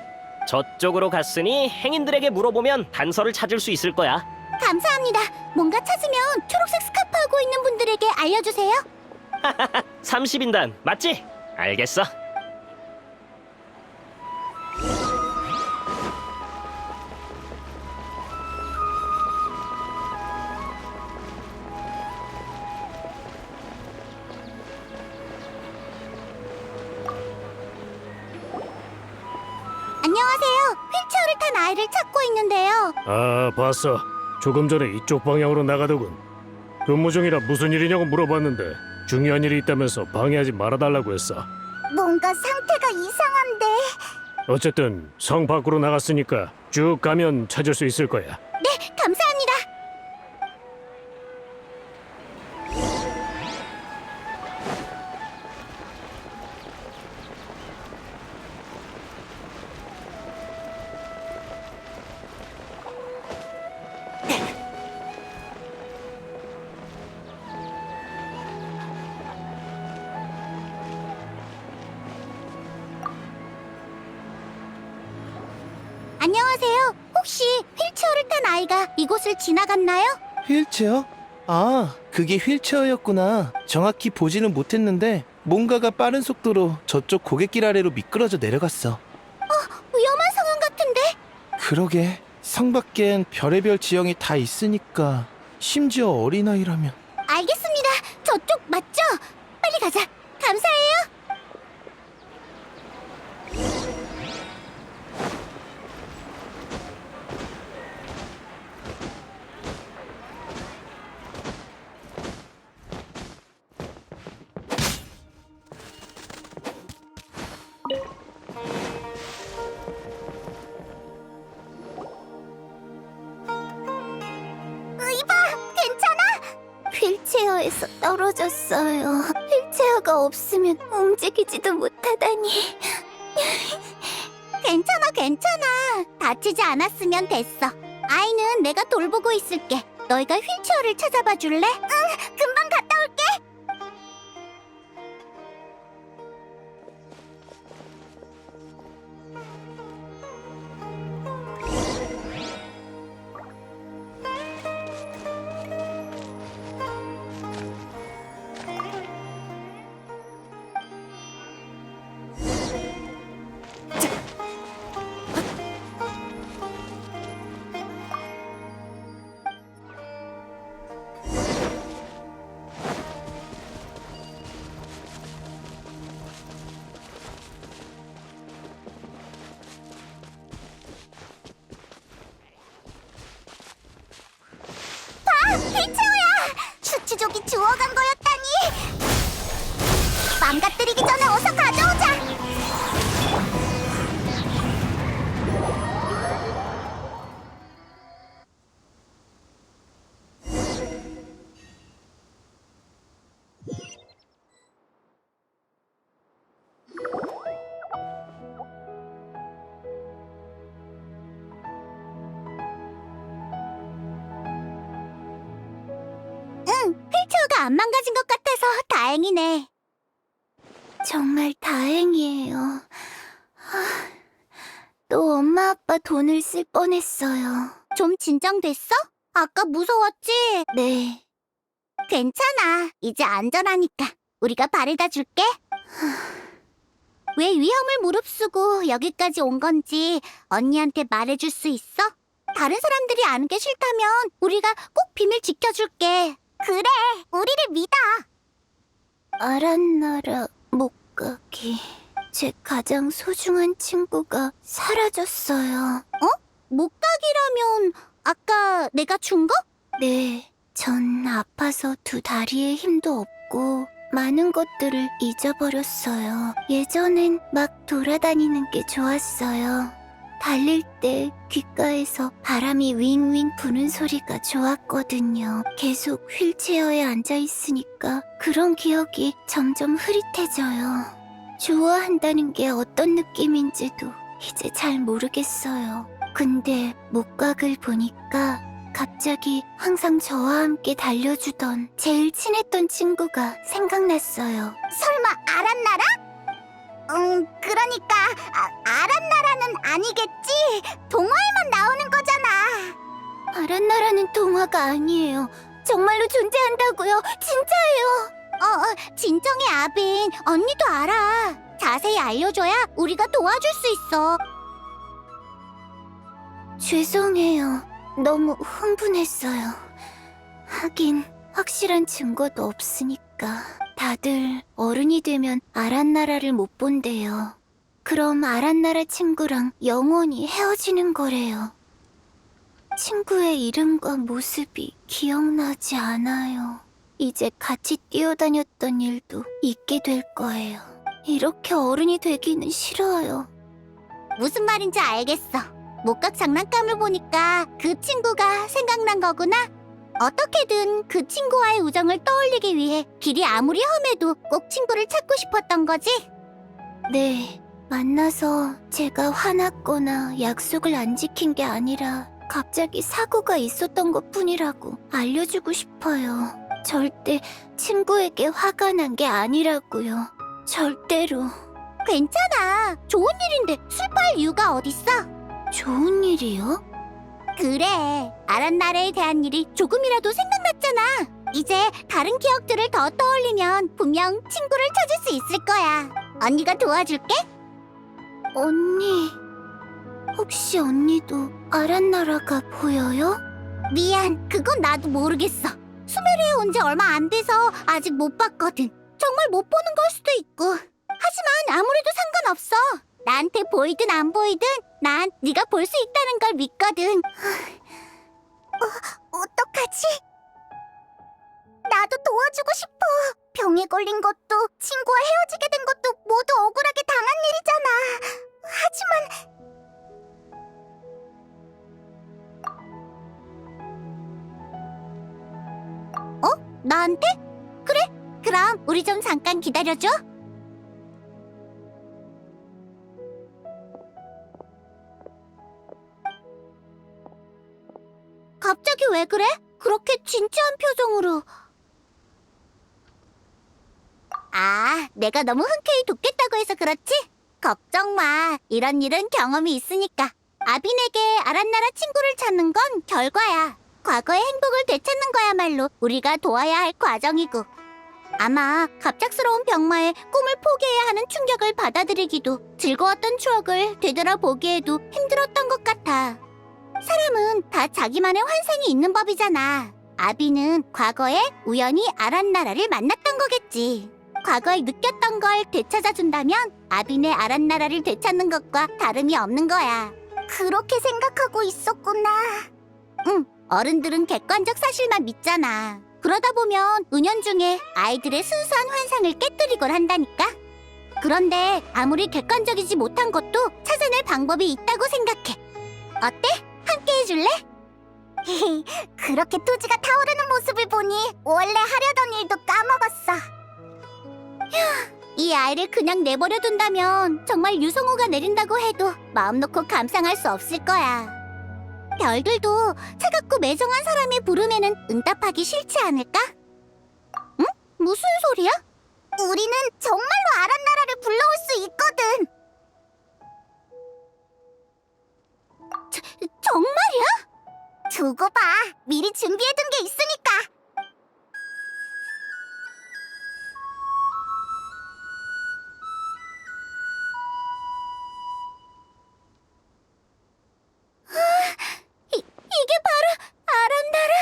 저쪽으로 갔으니 행인들에게 물어보면 단서를 찾을 수 있을 거야. 감사합니다. 뭔가 찾으면 초록색 스카프 하고 있는 분들에게 알려주세요. 30인단 맞지? 알겠어. 안녕하세요. 휠체어를 탄 아이를 찾고 있는데요. 아, 봤어. 조금 전에 이쪽 방향으로 나가더군. 근무 중이라 무슨 일이냐고 물어봤는데 중요한 일이 있다면서 방해하지 말아달라고 했어. 뭔가 상태가 이상한데. 어쨌든 성 밖으로 나갔으니까 쭉 가면 찾을 수 있을 거야. 네, 감사합니다. 안녕하세요. 혹시 휠체어를 탄 아이가 이곳을 지나갔나요? 휠체어? 아, 그게 휠체어였구나. 정확히 보지는 못했는데 뭔가가 빠른 속도로 저쪽 고갯길 아래로 미끄러져 내려갔어. 위험한 상황 같은데? 그러게, 성 밖엔 별의별 지형이 다 있으니까 심지어 어린아이라면. 알겠습니다. 저쪽 맞죠? 빨리 가자. 감사해요. 이봐, 괜찮아? 휠체어에서 떨어졌어요. 휠체어가 없으면 움직이지도 못하다니. 괜찮아, 괜찮아. 다치지 않았으면 됐어. 아이는 내가 돌보고 있을게. 너희가 휠체어를 찾아봐 줄래? 응, 금방 갔다 올게. 휠체어야! 추추족이 주워간 거였다니! 망가뜨리기 전에 어서 가져오자! 휠체어가 안 망가진 것 같아서 다행이네. 정말 다행이에요. 또 엄마 아빠 돈을 쓸 뻔했어요. 좀 진정됐어? 아까 무서웠지? 네. 괜찮아. 이제 안전하니까. 우리가 바래다 줄게. 왜 위험을 무릅쓰고 여기까지 온 건지 언니한테 말해줄 수 있어? 다른 사람들이 아는 게 싫다면 우리가 꼭 비밀 지켜줄게. 그래, 우리를 믿어. 아란나라 못 가기. 제 가장 소중한 친구가 사라졌어요. 못 가기라면 아까 내가 준 거? 네, 전 아파서 두 다리에 힘도 없고 많은 것들을 잊어버렸어요. 예전엔 막 돌아다니는 게 좋았어요. 달릴 때 귓가에서 바람이 윙윙 부는 소리가 좋았거든요. 계속 휠체어에 앉아 있으니까 그런 기억이 점점 흐릿해져요. 좋아한다는 게 어떤 느낌인지도 이제 잘 모르겠어요. 근데 목각을 보니까 갑자기 항상 저와 함께 달려주던 제일 친했던 친구가 생각났어요. 설마 아란나라? 그러니까 아란나라는 아니겠지? 동화에만 나오는 거잖아. 아란나라는 동화가 아니에요. 정말로 존재한다고요. 진짜예요. 진정해 아빈. 언니도 알아. 자세히 알려줘야 우리가 도와줄 수 있어. 죄송해요. 너무 흥분했어요. 하긴 확실한 증거도 없으니까. 다들 어른이 되면 아란나라를 못 본대요. 그럼 아란나라 친구랑 영원히 헤어지는 거래요. 친구의 이름과 모습이 기억나지 않아요. 이제 같이 뛰어다녔던 일도 잊게 될 거예요. 이렇게 어른이 되기는 싫어요. 무슨 말인지 알겠어. 목각 장난감을 보니까 그 친구가 생각난 거구나. 어떻게든 그 친구와의 우정을 떠올리기 위해 길이 아무리 험해도 꼭 친구를 찾고 싶었던 거지? 네, 만나서 제가 화났거나 약속을 안 지킨 게 아니라 갑자기 사고가 있었던 것 뿐이라고 알려주고 싶어요. 절대 친구에게 화가 난 게 아니라고요. 절대로. 괜찮아. 좋은 일인데 슬퍼할 이유가 어딨어? 좋은 일이요? 그래, 아란나라에 대한 일이 조금이라도 생각났잖아. 이제 다른 기억들을 더 떠올리면 분명 친구를 찾을 수 있을 거야. 언니가 도와줄게. 언니, 혹시 언니도 아란나라가 보여요? 미안, 그건 나도 모르겠어. 수메르에 온 지 얼마 안 돼서 아직 못 봤거든. 정말 못 보는 걸 수도 있고. 하지만 아무래도 상관없어. 나한테 보이든 안 보이든 난 네가 볼 수 있다는 걸 믿거든. 어떡하지? 나도 도와주고 싶어. 병에 걸린 것도 친구와 헤어지게 된 것도 모두 억울하게 당한 일이잖아. 하지만 나한테? 그래, 그럼 우리 좀 잠깐 기다려줘. 갑자기 왜 그래? 그렇게 진지한 표정으로. 내가 너무 흔쾌히 돕겠다고 해서 그렇지? 걱정 마. 이런 일은 경험이 있으니까. 아빈에게 아란나라 친구를 찾는 건 결과야. 과거의 행복을 되찾는 거야말로 우리가 도와야 할 과정이고. 아마 갑작스러운 병마에 꿈을 포기해야 하는 충격을 받아들이기도 즐거웠던 추억을 되돌아보기에도 힘들었던 것 같아. 사람은 다 자기만의 환상이 있는 법이잖아. 아비는 과거에 우연히 아란나라를 만났던 거겠지. 과거에 느꼈던 걸 되찾아준다면 아빈의 아란나라를 되찾는 것과 다름이 없는 거야. 그렇게 생각하고 있었구나. 응, 어른들은 객관적 사실만 믿잖아. 그러다 보면 은연중에 아이들의 순수한 환상을 깨뜨리곤 한다니까. 그런데 아무리 객관적이지 못한 것도 찾아낼 방법이 있다고 생각해. 어때? 함께 해줄래? 그렇게 투지가 타오르는 모습을 보니 원래 하려던 일도 까먹었어. 휴, 이 아이를 그냥 내버려 둔다면 정말 유성우가 내린다고 해도 마음 놓고 감상할 수 없을 거야. 별들도 차갑고 매정한 사람이 부르면은 응답하기 싫지 않을까? 무슨 소리야? 우리는 정말로 아란나라를 불러올 수 있거든. 정말이야? 두고 봐. 미리 준비해둔 게 있으니까. 이게 바로 아란나라.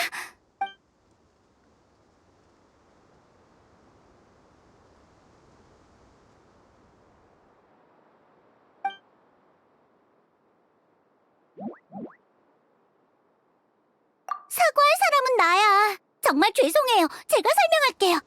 사과할 사람은 나야. 정말 죄송해요. 제가 설명할게요.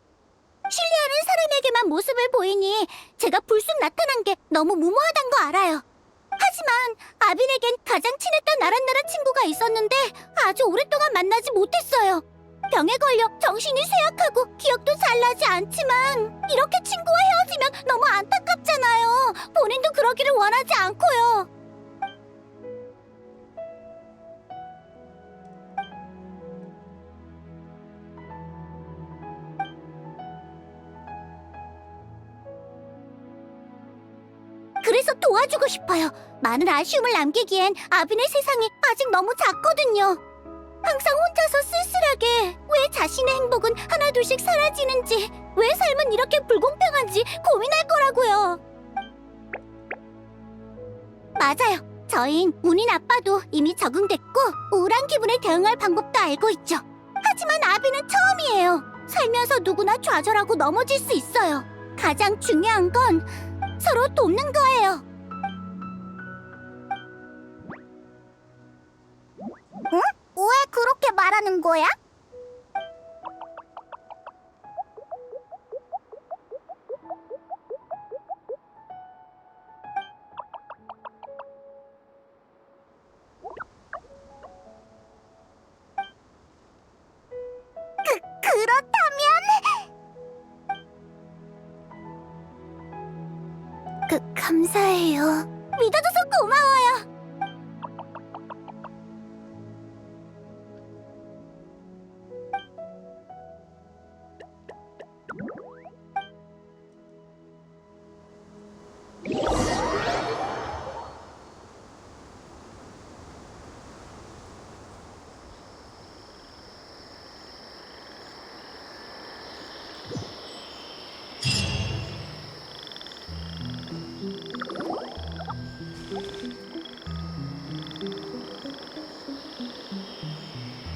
신뢰하는 사람에게만 모습을 보이니 제가 불쑥 나타난 게 너무 무모하단 거 알아요. 하지만 아빈에겐 가장 친했던 아란나라 친구가 있었는데 아주 오랫동안 만나지 못했어요. 병에 걸려 정신이 쇠약하고 기억도 잘 나지 않지만 이렇게 친구와 헤어지면 너무 안타깝잖아요. 본인도 그러기를 원하지 않고요. 그래서 도와주고 싶어요. 많은 아쉬움을 남기기엔 아빈의 세상이 아직 너무 작거든요. 항상 혼자서 쓸쓸하게 왜 자신의 행복은 하나둘씩 사라지는지, 왜 삶은 이렇게 불공평한지 고민할 거라고요. 맞아요. 저흰 운이 나빠도 이미 적응됐고 우울한 기분에 대응할 방법도 알고 있죠. 하지만 아비는 처음이에요. 살면서 누구나 좌절하고 넘어질 수 있어요. 가장 중요한 건 서로 돕는 거예요. 응? 왜 그렇게 말하는 거야? 감사해요. 믿어줘서 고마워요.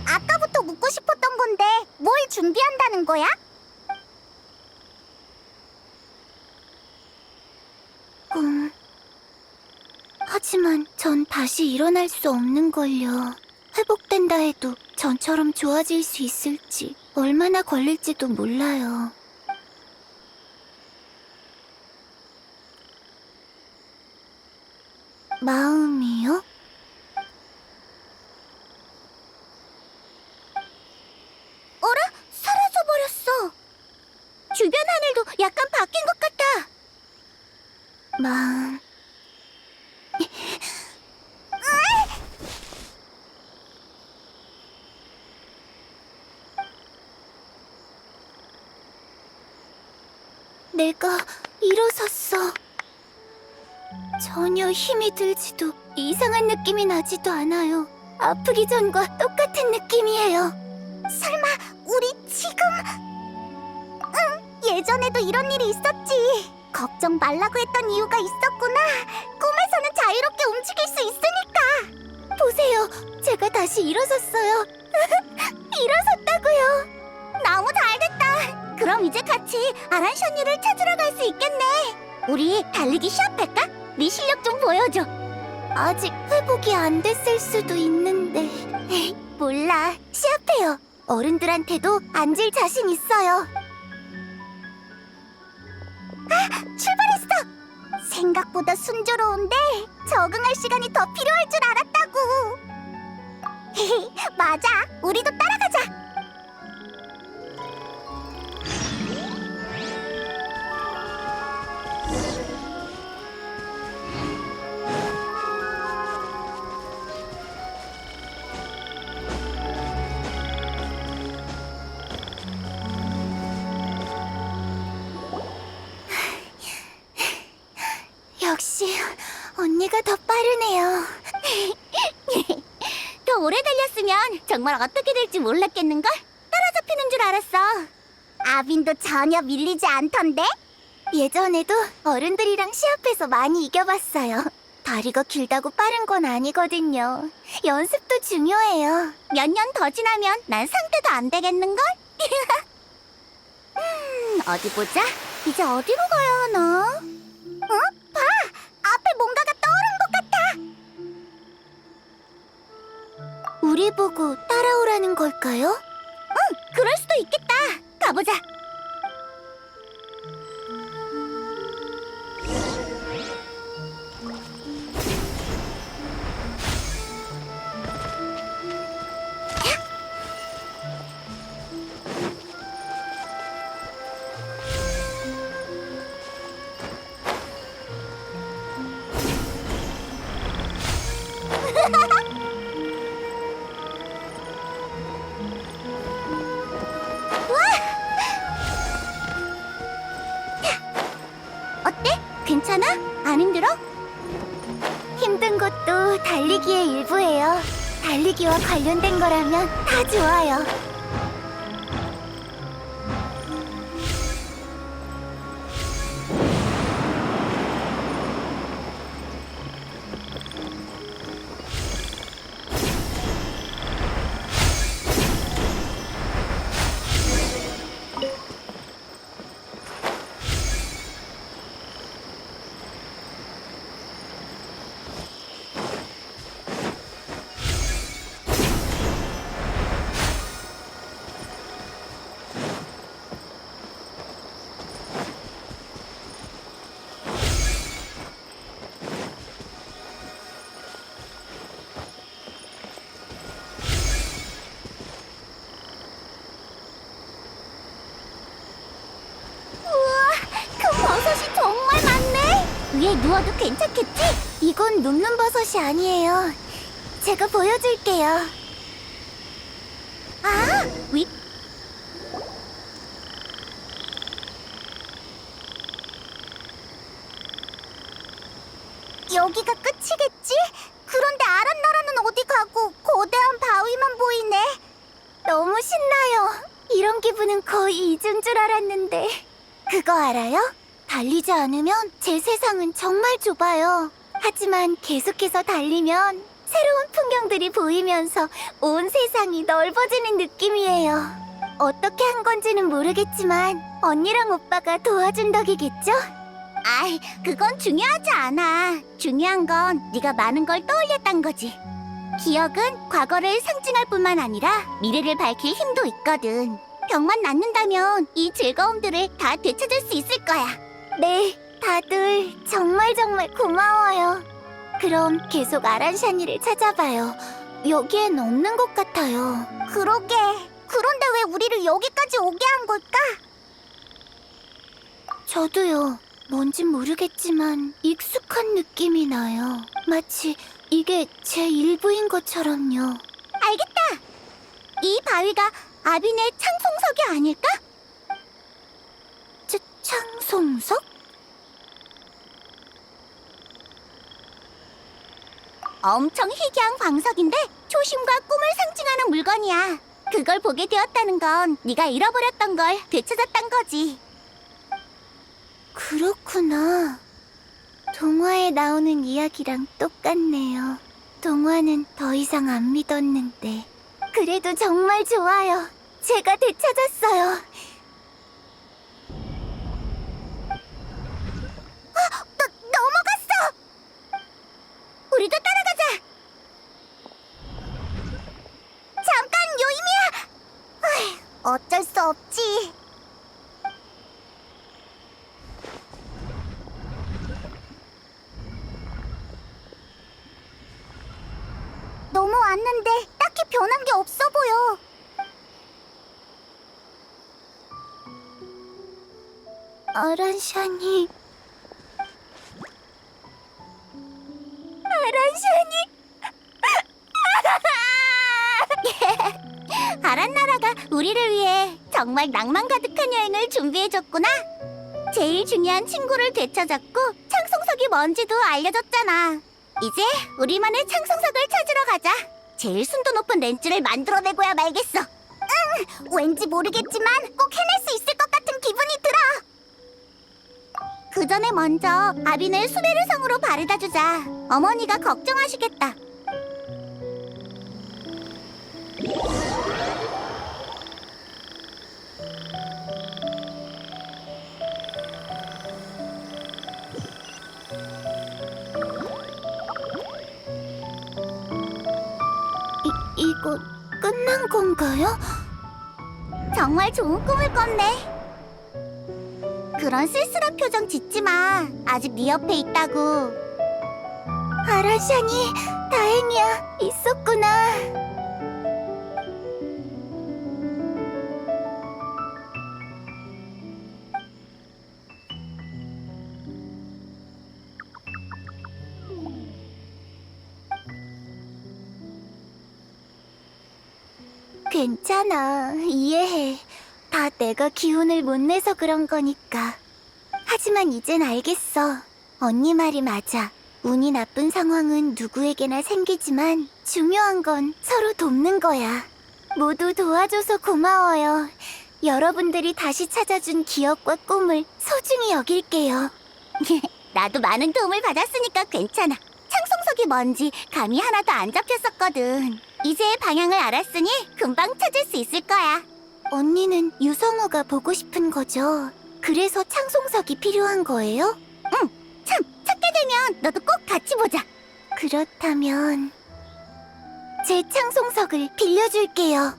아까부터 묻고 싶었던 건데 뭘 준비한다는 거야? 하지만 전 다시 일어날 수 없는걸요. 회복된다 해도 전처럼 좋아질 수 있을지 얼마나 걸릴지도 몰라요. 마음이요? 어라? 사라져버렸어. 주변 하늘도 약간 바뀐 것 같아. 마음... 내가 일어섰어. 전혀 힘이 들지도 이상한 느낌이 나지도 않아요. 아프기 전과 똑같은 느낌이에요. 설마 우리 지금... 응, 예전에도 이런 일이 있었지. 걱정 말라고 했던 이유가 있었구나. 꿈에서는 자유롭게 움직일 수 있으니까. 보세요, 제가 다시 일어섰어요. 일어섰다고요. 너무 잘됐다. 그럼 이제 같이 아란샤니를 찾으러 갈 수 있겠네. 우리 달리기 시합할까? 네 실력 좀 보여줘. 아직 회복이 안 됐을 수도 있는데. 몰라, 시합해요. 어른들한테도 앉을 자신 있어요. 아, 출발했어. 생각보다 순조로운데 적응할 시간이 더 필요할 줄 알았다고. 맞아, 우리도 따라가자. 언니가 더 빠르네요. 더 오래 달렸으면 정말 어떻게 될지 몰랐겠는걸? 따라잡히는 줄 알았어. 아빈도 전혀 밀리지 않던데? 예전에도 어른들이랑 시합해서 많이 이겨봤어요. 다리가 길다고 빠른 건 아니거든요. 연습도 중요해요. 몇 년 더 지나면 난 상대도 안 되겠는걸? 어디 보자. 이제 어디로 가야 하나? 봐! 앞에 뭔가가 떠오른 것 같아! 우리 보고 따라오라는 걸까요? 응, 그럴 수도 있겠다. 가보자. 어때? 괜찮아? 안 힘들어? 힘든 것도 달리기의 일부예요. 달리기와 관련된 거라면 다 좋아요. 버섯이 정말 많네. 위에 누워도 괜찮겠지? 이건 눕는 버섯이 아니에요. 제가 보여줄게요. 아, 여기가 끝이겠지? 그런데 아란나라는 어디 가고 거대한 바위만 보이네. 너무 신나요. 이런 기분은 거의 잊은 줄 알았는데. 그거 알아요? 달리지 않으면 제 세상은 정말 좁아요. 하지만 계속해서 달리면 새로운 풍경들이 보이면서 온 세상이 넓어지는 느낌이에요. 어떻게 한 건지는 모르겠지만 언니랑 오빠가 도와준 덕이겠죠? 아이, 그건 중요하지 않아. 중요한 건 네가 많은 걸 떠올렸단 거지. 기억은 과거를 상징할 뿐만 아니라 미래를 밝힐 힘도 있거든. 병만 낫는다면 이 즐거움들을 다 되찾을 수 있을 거야. 네, 다들 정말 고마워요. 그럼 계속 아란샤니를 찾아봐요. 여기엔 없는 것 같아요. 그러게. 그런데 왜 우리를 여기까지 오게 한 걸까? 저도요. 뭔진 모르겠지만 익숙한 느낌이 나요. 마치 이게 제 일부인 것처럼요. 알겠다. 이 바위가 아빈의 창송석이 아닐까? 창송석? 엄청 희귀한 광석인데 초심과 꿈을 상징하는 물건이야. 그걸 보게 되었다는 건 네가 잃어버렸던 걸 되찾았단 거지. 그렇구나. 동화에 나오는 이야기랑 똑같네요. 동화는 더 이상 안 믿었는데. 그래도 정말 좋아요. 제가 되찾았어요. 넘어갔어! 우리도 따라가자! 잠깐, 요임이야! 어쩔 수 없지. 넘어왔는데 딱히 변한 게 없어 보여. 아란샤니. 아란나라가 우리를 위해 정말 낭만 가득한 여행을 준비해줬구나. 제일 중요한 친구를 되찾았고 창송석이 뭔지도 알려줬잖아. 이제 우리만의 창성석을 찾으러 가자. 제일 순도 높은 렌즈를 만들어내고야 말겠어. 왠지 모르겠지만 꼭 해낼 수 있을 것 같은 기분이 들어. 그 전에 먼저 아빈을 수메르 성으로 바래다 주자. 어머니가 걱정하시겠다. 이거 끝난 건가요? 정말 좋은 꿈을 꿨네. 그런 쓸쓸한 표정 짓지 마. 아직 네 옆에 있다고. 아라샤니, 다행이야. 있었구나. 괜찮아. 이해해. 다 내가 기운을 못 내서 그런 거니까. 하지만 이젠 알겠어. 언니 말이 맞아. 운이 나쁜 상황은 누구에게나 생기지만 중요한 건 서로 돕는 거야. 모두 도와줘서 고마워요. 여러분들이 다시 찾아준 기억과 꿈을 소중히 여길게요. 나도 많은 도움을 받았으니까 괜찮아. 창성석이 뭔지 감이 하나도 안 잡혔었거든. 이제 방향을 알았으니 금방 찾을 수 있을 거야. 언니는 유성우가 보고 싶은 거죠? 그래서 창송석이 필요한 거예요? 응, 참, 찾게 되면 너도 꼭 같이 보자. 그렇다면 제 창송석을 빌려줄게요.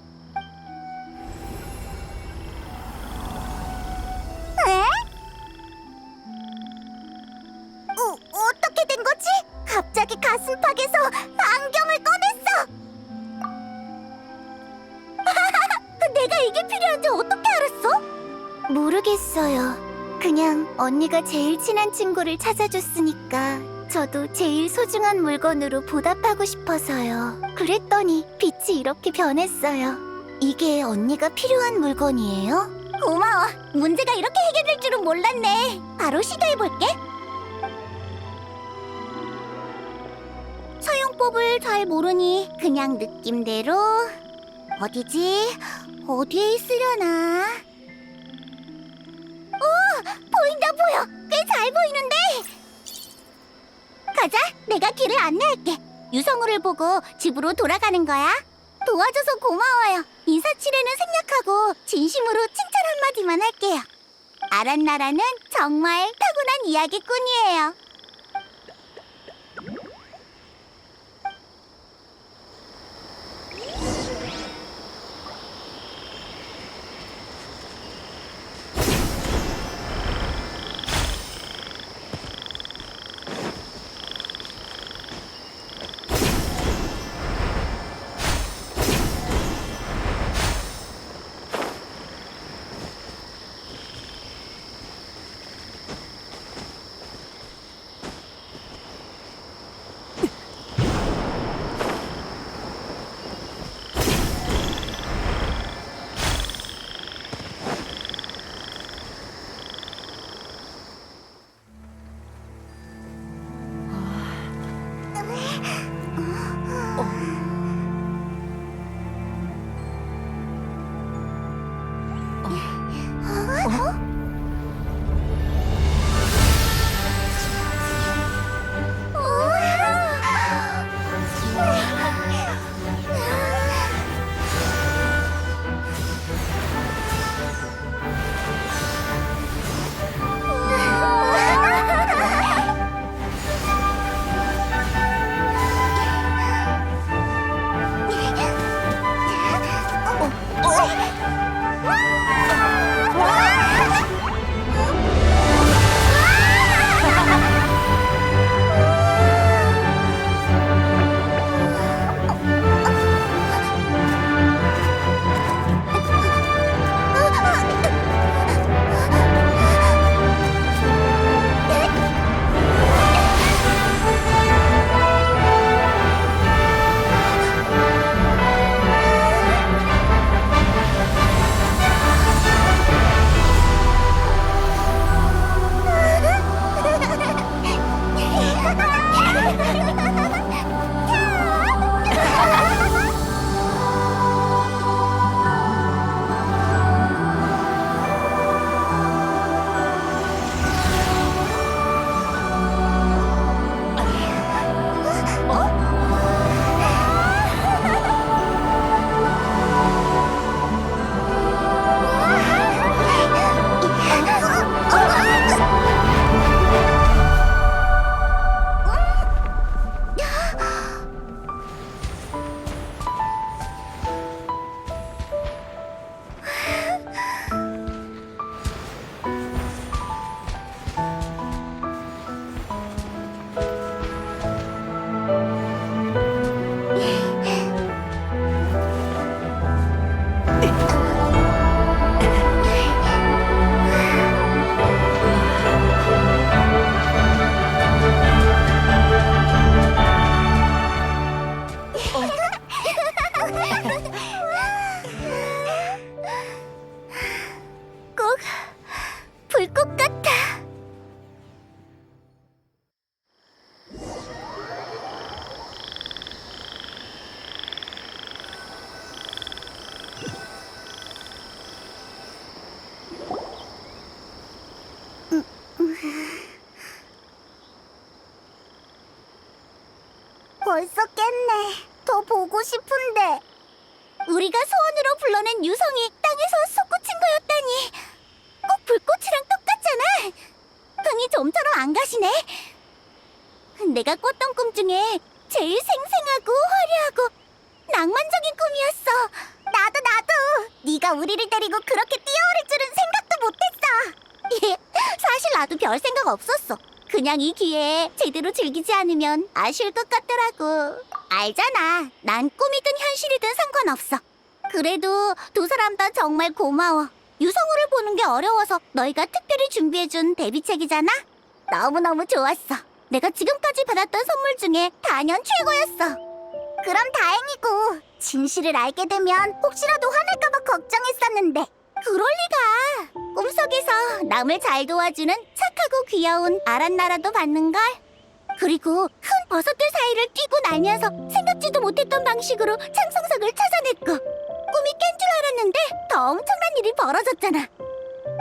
에? 어떻게 된 거지? 갑자기 가슴팍에서 안경을 꺼냈어! 내가 이게 필요한지 어떻게 알았어? 모르겠어요. 그냥 언니가 제일 친한 친구를 찾아줬으니까 저도 제일 소중한 물건으로 보답하고 싶어서요. 그랬더니 빛이 이렇게 변했어요. 이게 언니가 필요한 물건이에요? 고마워. 문제가 이렇게 해결될 줄은 몰랐네. 바로 시도해볼게. 사용법을 잘 모르니 그냥 느낌대로. 어디지? 어디에 있으려나? 오! 보인다 보여! 꽤 잘 보이는데! 가자! 내가 길을 안내할게. 유성우를 보고 집으로 돌아가는 거야. 도와줘서 고마워요. 인사치레는 생략하고 진심으로 칭찬 한마디만 할게요. 아란나라는 정말 타고난 이야기꾼이에요. 벌써 깼네. 더 보고 싶은데. 우리가 소원으로 불러낸 유성이 땅에서 솟구친 거였다니. 꼭 불꽃이랑 똑같잖아. 흥이 좀처럼 안 가시네. 내가 꿨던 꿈 중에 제일 생생하고 화려하고 낭만적인 꿈이었어. 나도. 네가 우리를 데리고 그렇게 뛰어오를 줄은 생각도 못했어. 사실 나도 별 생각 없었어. 그냥 이 기회에 제대로 즐기지 않으면 아쉬울 것 같더라고. 알잖아. 난 꿈이든 현실이든 상관없어. 그래도 두 사람 다 정말 고마워. 유성우를 보는 게 어려워서 너희가 특별히 준비해준 데뷔책이잖아? 너무너무 좋았어. 내가 지금까지 받았던 선물 중에 단연 최고였어. 그럼 다행이고, 진실을 알게 되면 혹시라도 화낼까봐 걱정했었는데. 그럴 리가. 꿈속에서 남을 잘 도와주는 착하고 귀여운 아란나라도 받는걸. 그리고 큰 버섯들 사이를 뛰고 날면서 생각지도 못했던 방식으로 창성석을 찾아냈고, 꿈이 깬 줄 알았는데 더 엄청난 일이 벌어졌잖아.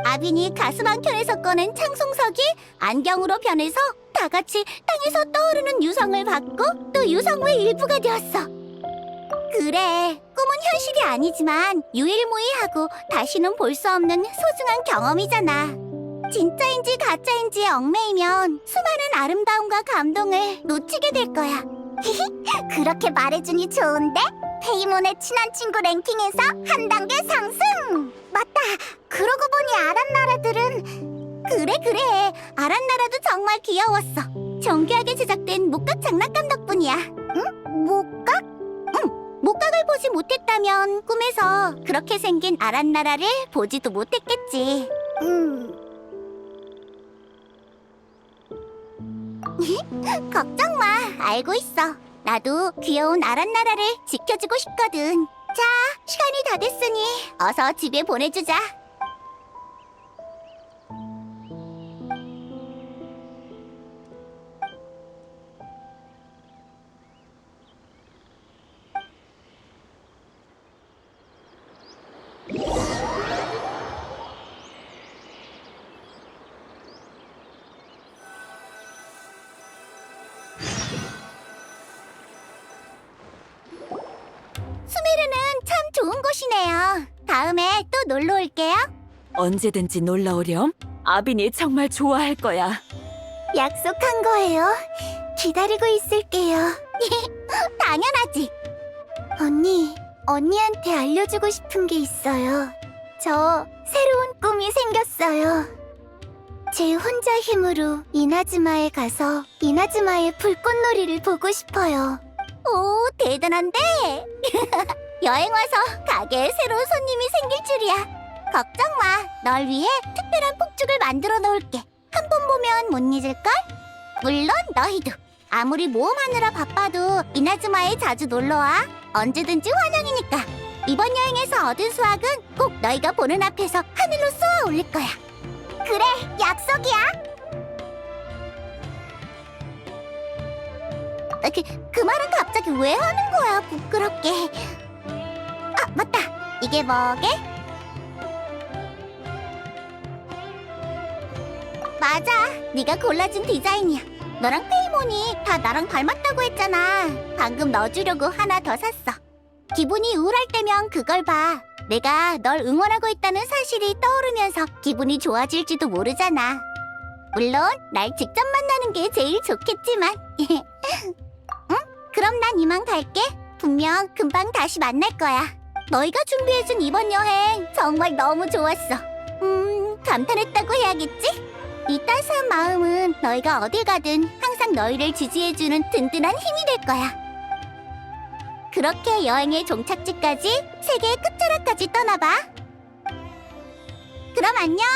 아빈이 가슴 한켠에서 꺼낸 창송석이 안경으로 변해서 다 같이 땅에서 떠오르는 유성을 받고 또 유성우의 일부가 되었어. 그래, 꿈은 현실이 아니지만 유일무이하고 다시는 볼 수 없는 소중한 경험이잖아. 진짜인지 가짜인지에 얽매이면 수많은 아름다움과 감동을 놓치게 될 거야. 그렇게 말해주니 좋은데? 페이몬의 친한 친구 랭킹에서 한 단계 상승! 맞다! 그러고 보니 아란나라들은... 그래! 아란나라도 정말 귀여웠어. 정교하게 제작된 목각 장난감 덕분이야. 응? 목각? 응! 목각을 보지 못했다면 꿈에서 그렇게 생긴 아란나라를 보지도 못했겠지. 걱정 마, 알고 있어. 나도 귀여운 아란나라를 지켜주고 싶거든. 자, 시간이 다 됐으니 어서 집에 보내주자. 수메르는 참 좋은 곳이네요. 다음에 또 놀러 올게요. 언제든지 놀러 오렴. 아빈이 정말 좋아할 거야. 약속한 거예요. 기다리고 있을게요. 당연하지. 언니한테 알려주고 싶은 게 있어요. 저 새로운 꿈이 생겼어요. 제 혼자 힘으로 이나즈마에 가서 이나즈마의 불꽃놀이를 보고 싶어요. 오, 대단한데? 여행 와서 가게에 새로운 손님이 생길 줄이야. 걱정 마. 널 위해 특별한 폭죽을 만들어 놓을게. 한 번 보면 못 잊을걸? 물론 너희도. 아무리 모험하느라 바빠도 이나즈마에 자주 놀러와. 언제든지 환영이니까. 이번 여행에서 얻은 수확은 꼭 너희가 보는 앞에서 하늘로 쏘아 올릴 거야. 그래, 약속이야. 그 말은 갑자기 왜 하는 거야, 부끄럽게. 아, 맞다. 이게 뭐게? 맞아. 네가 골라준 디자인이야. 너랑 페이몬이 다 나랑 닮았다고 했잖아. 방금 넣어주려고 하나 더 샀어. 기분이 우울할 때면 그걸 봐. 내가 널 응원하고 있다는 사실이 떠오르면서 기분이 좋아질지도 모르잖아. 물론 날 직접 만나는 게 제일 좋겠지만. 응? 그럼 난 이만 갈게. 분명 금방 다시 만날 거야. 너희가 준비해준 이번 여행 정말 너무 좋았어. 감탄했다고 해야겠지? 이 따스한 마음은 너희가 어딜 가든 항상 너희를 지지해주는 든든한 힘이 될 거야. 그렇게 여행의 종착지까지 세계의 끝자락까지 떠나봐. 그럼 안녕.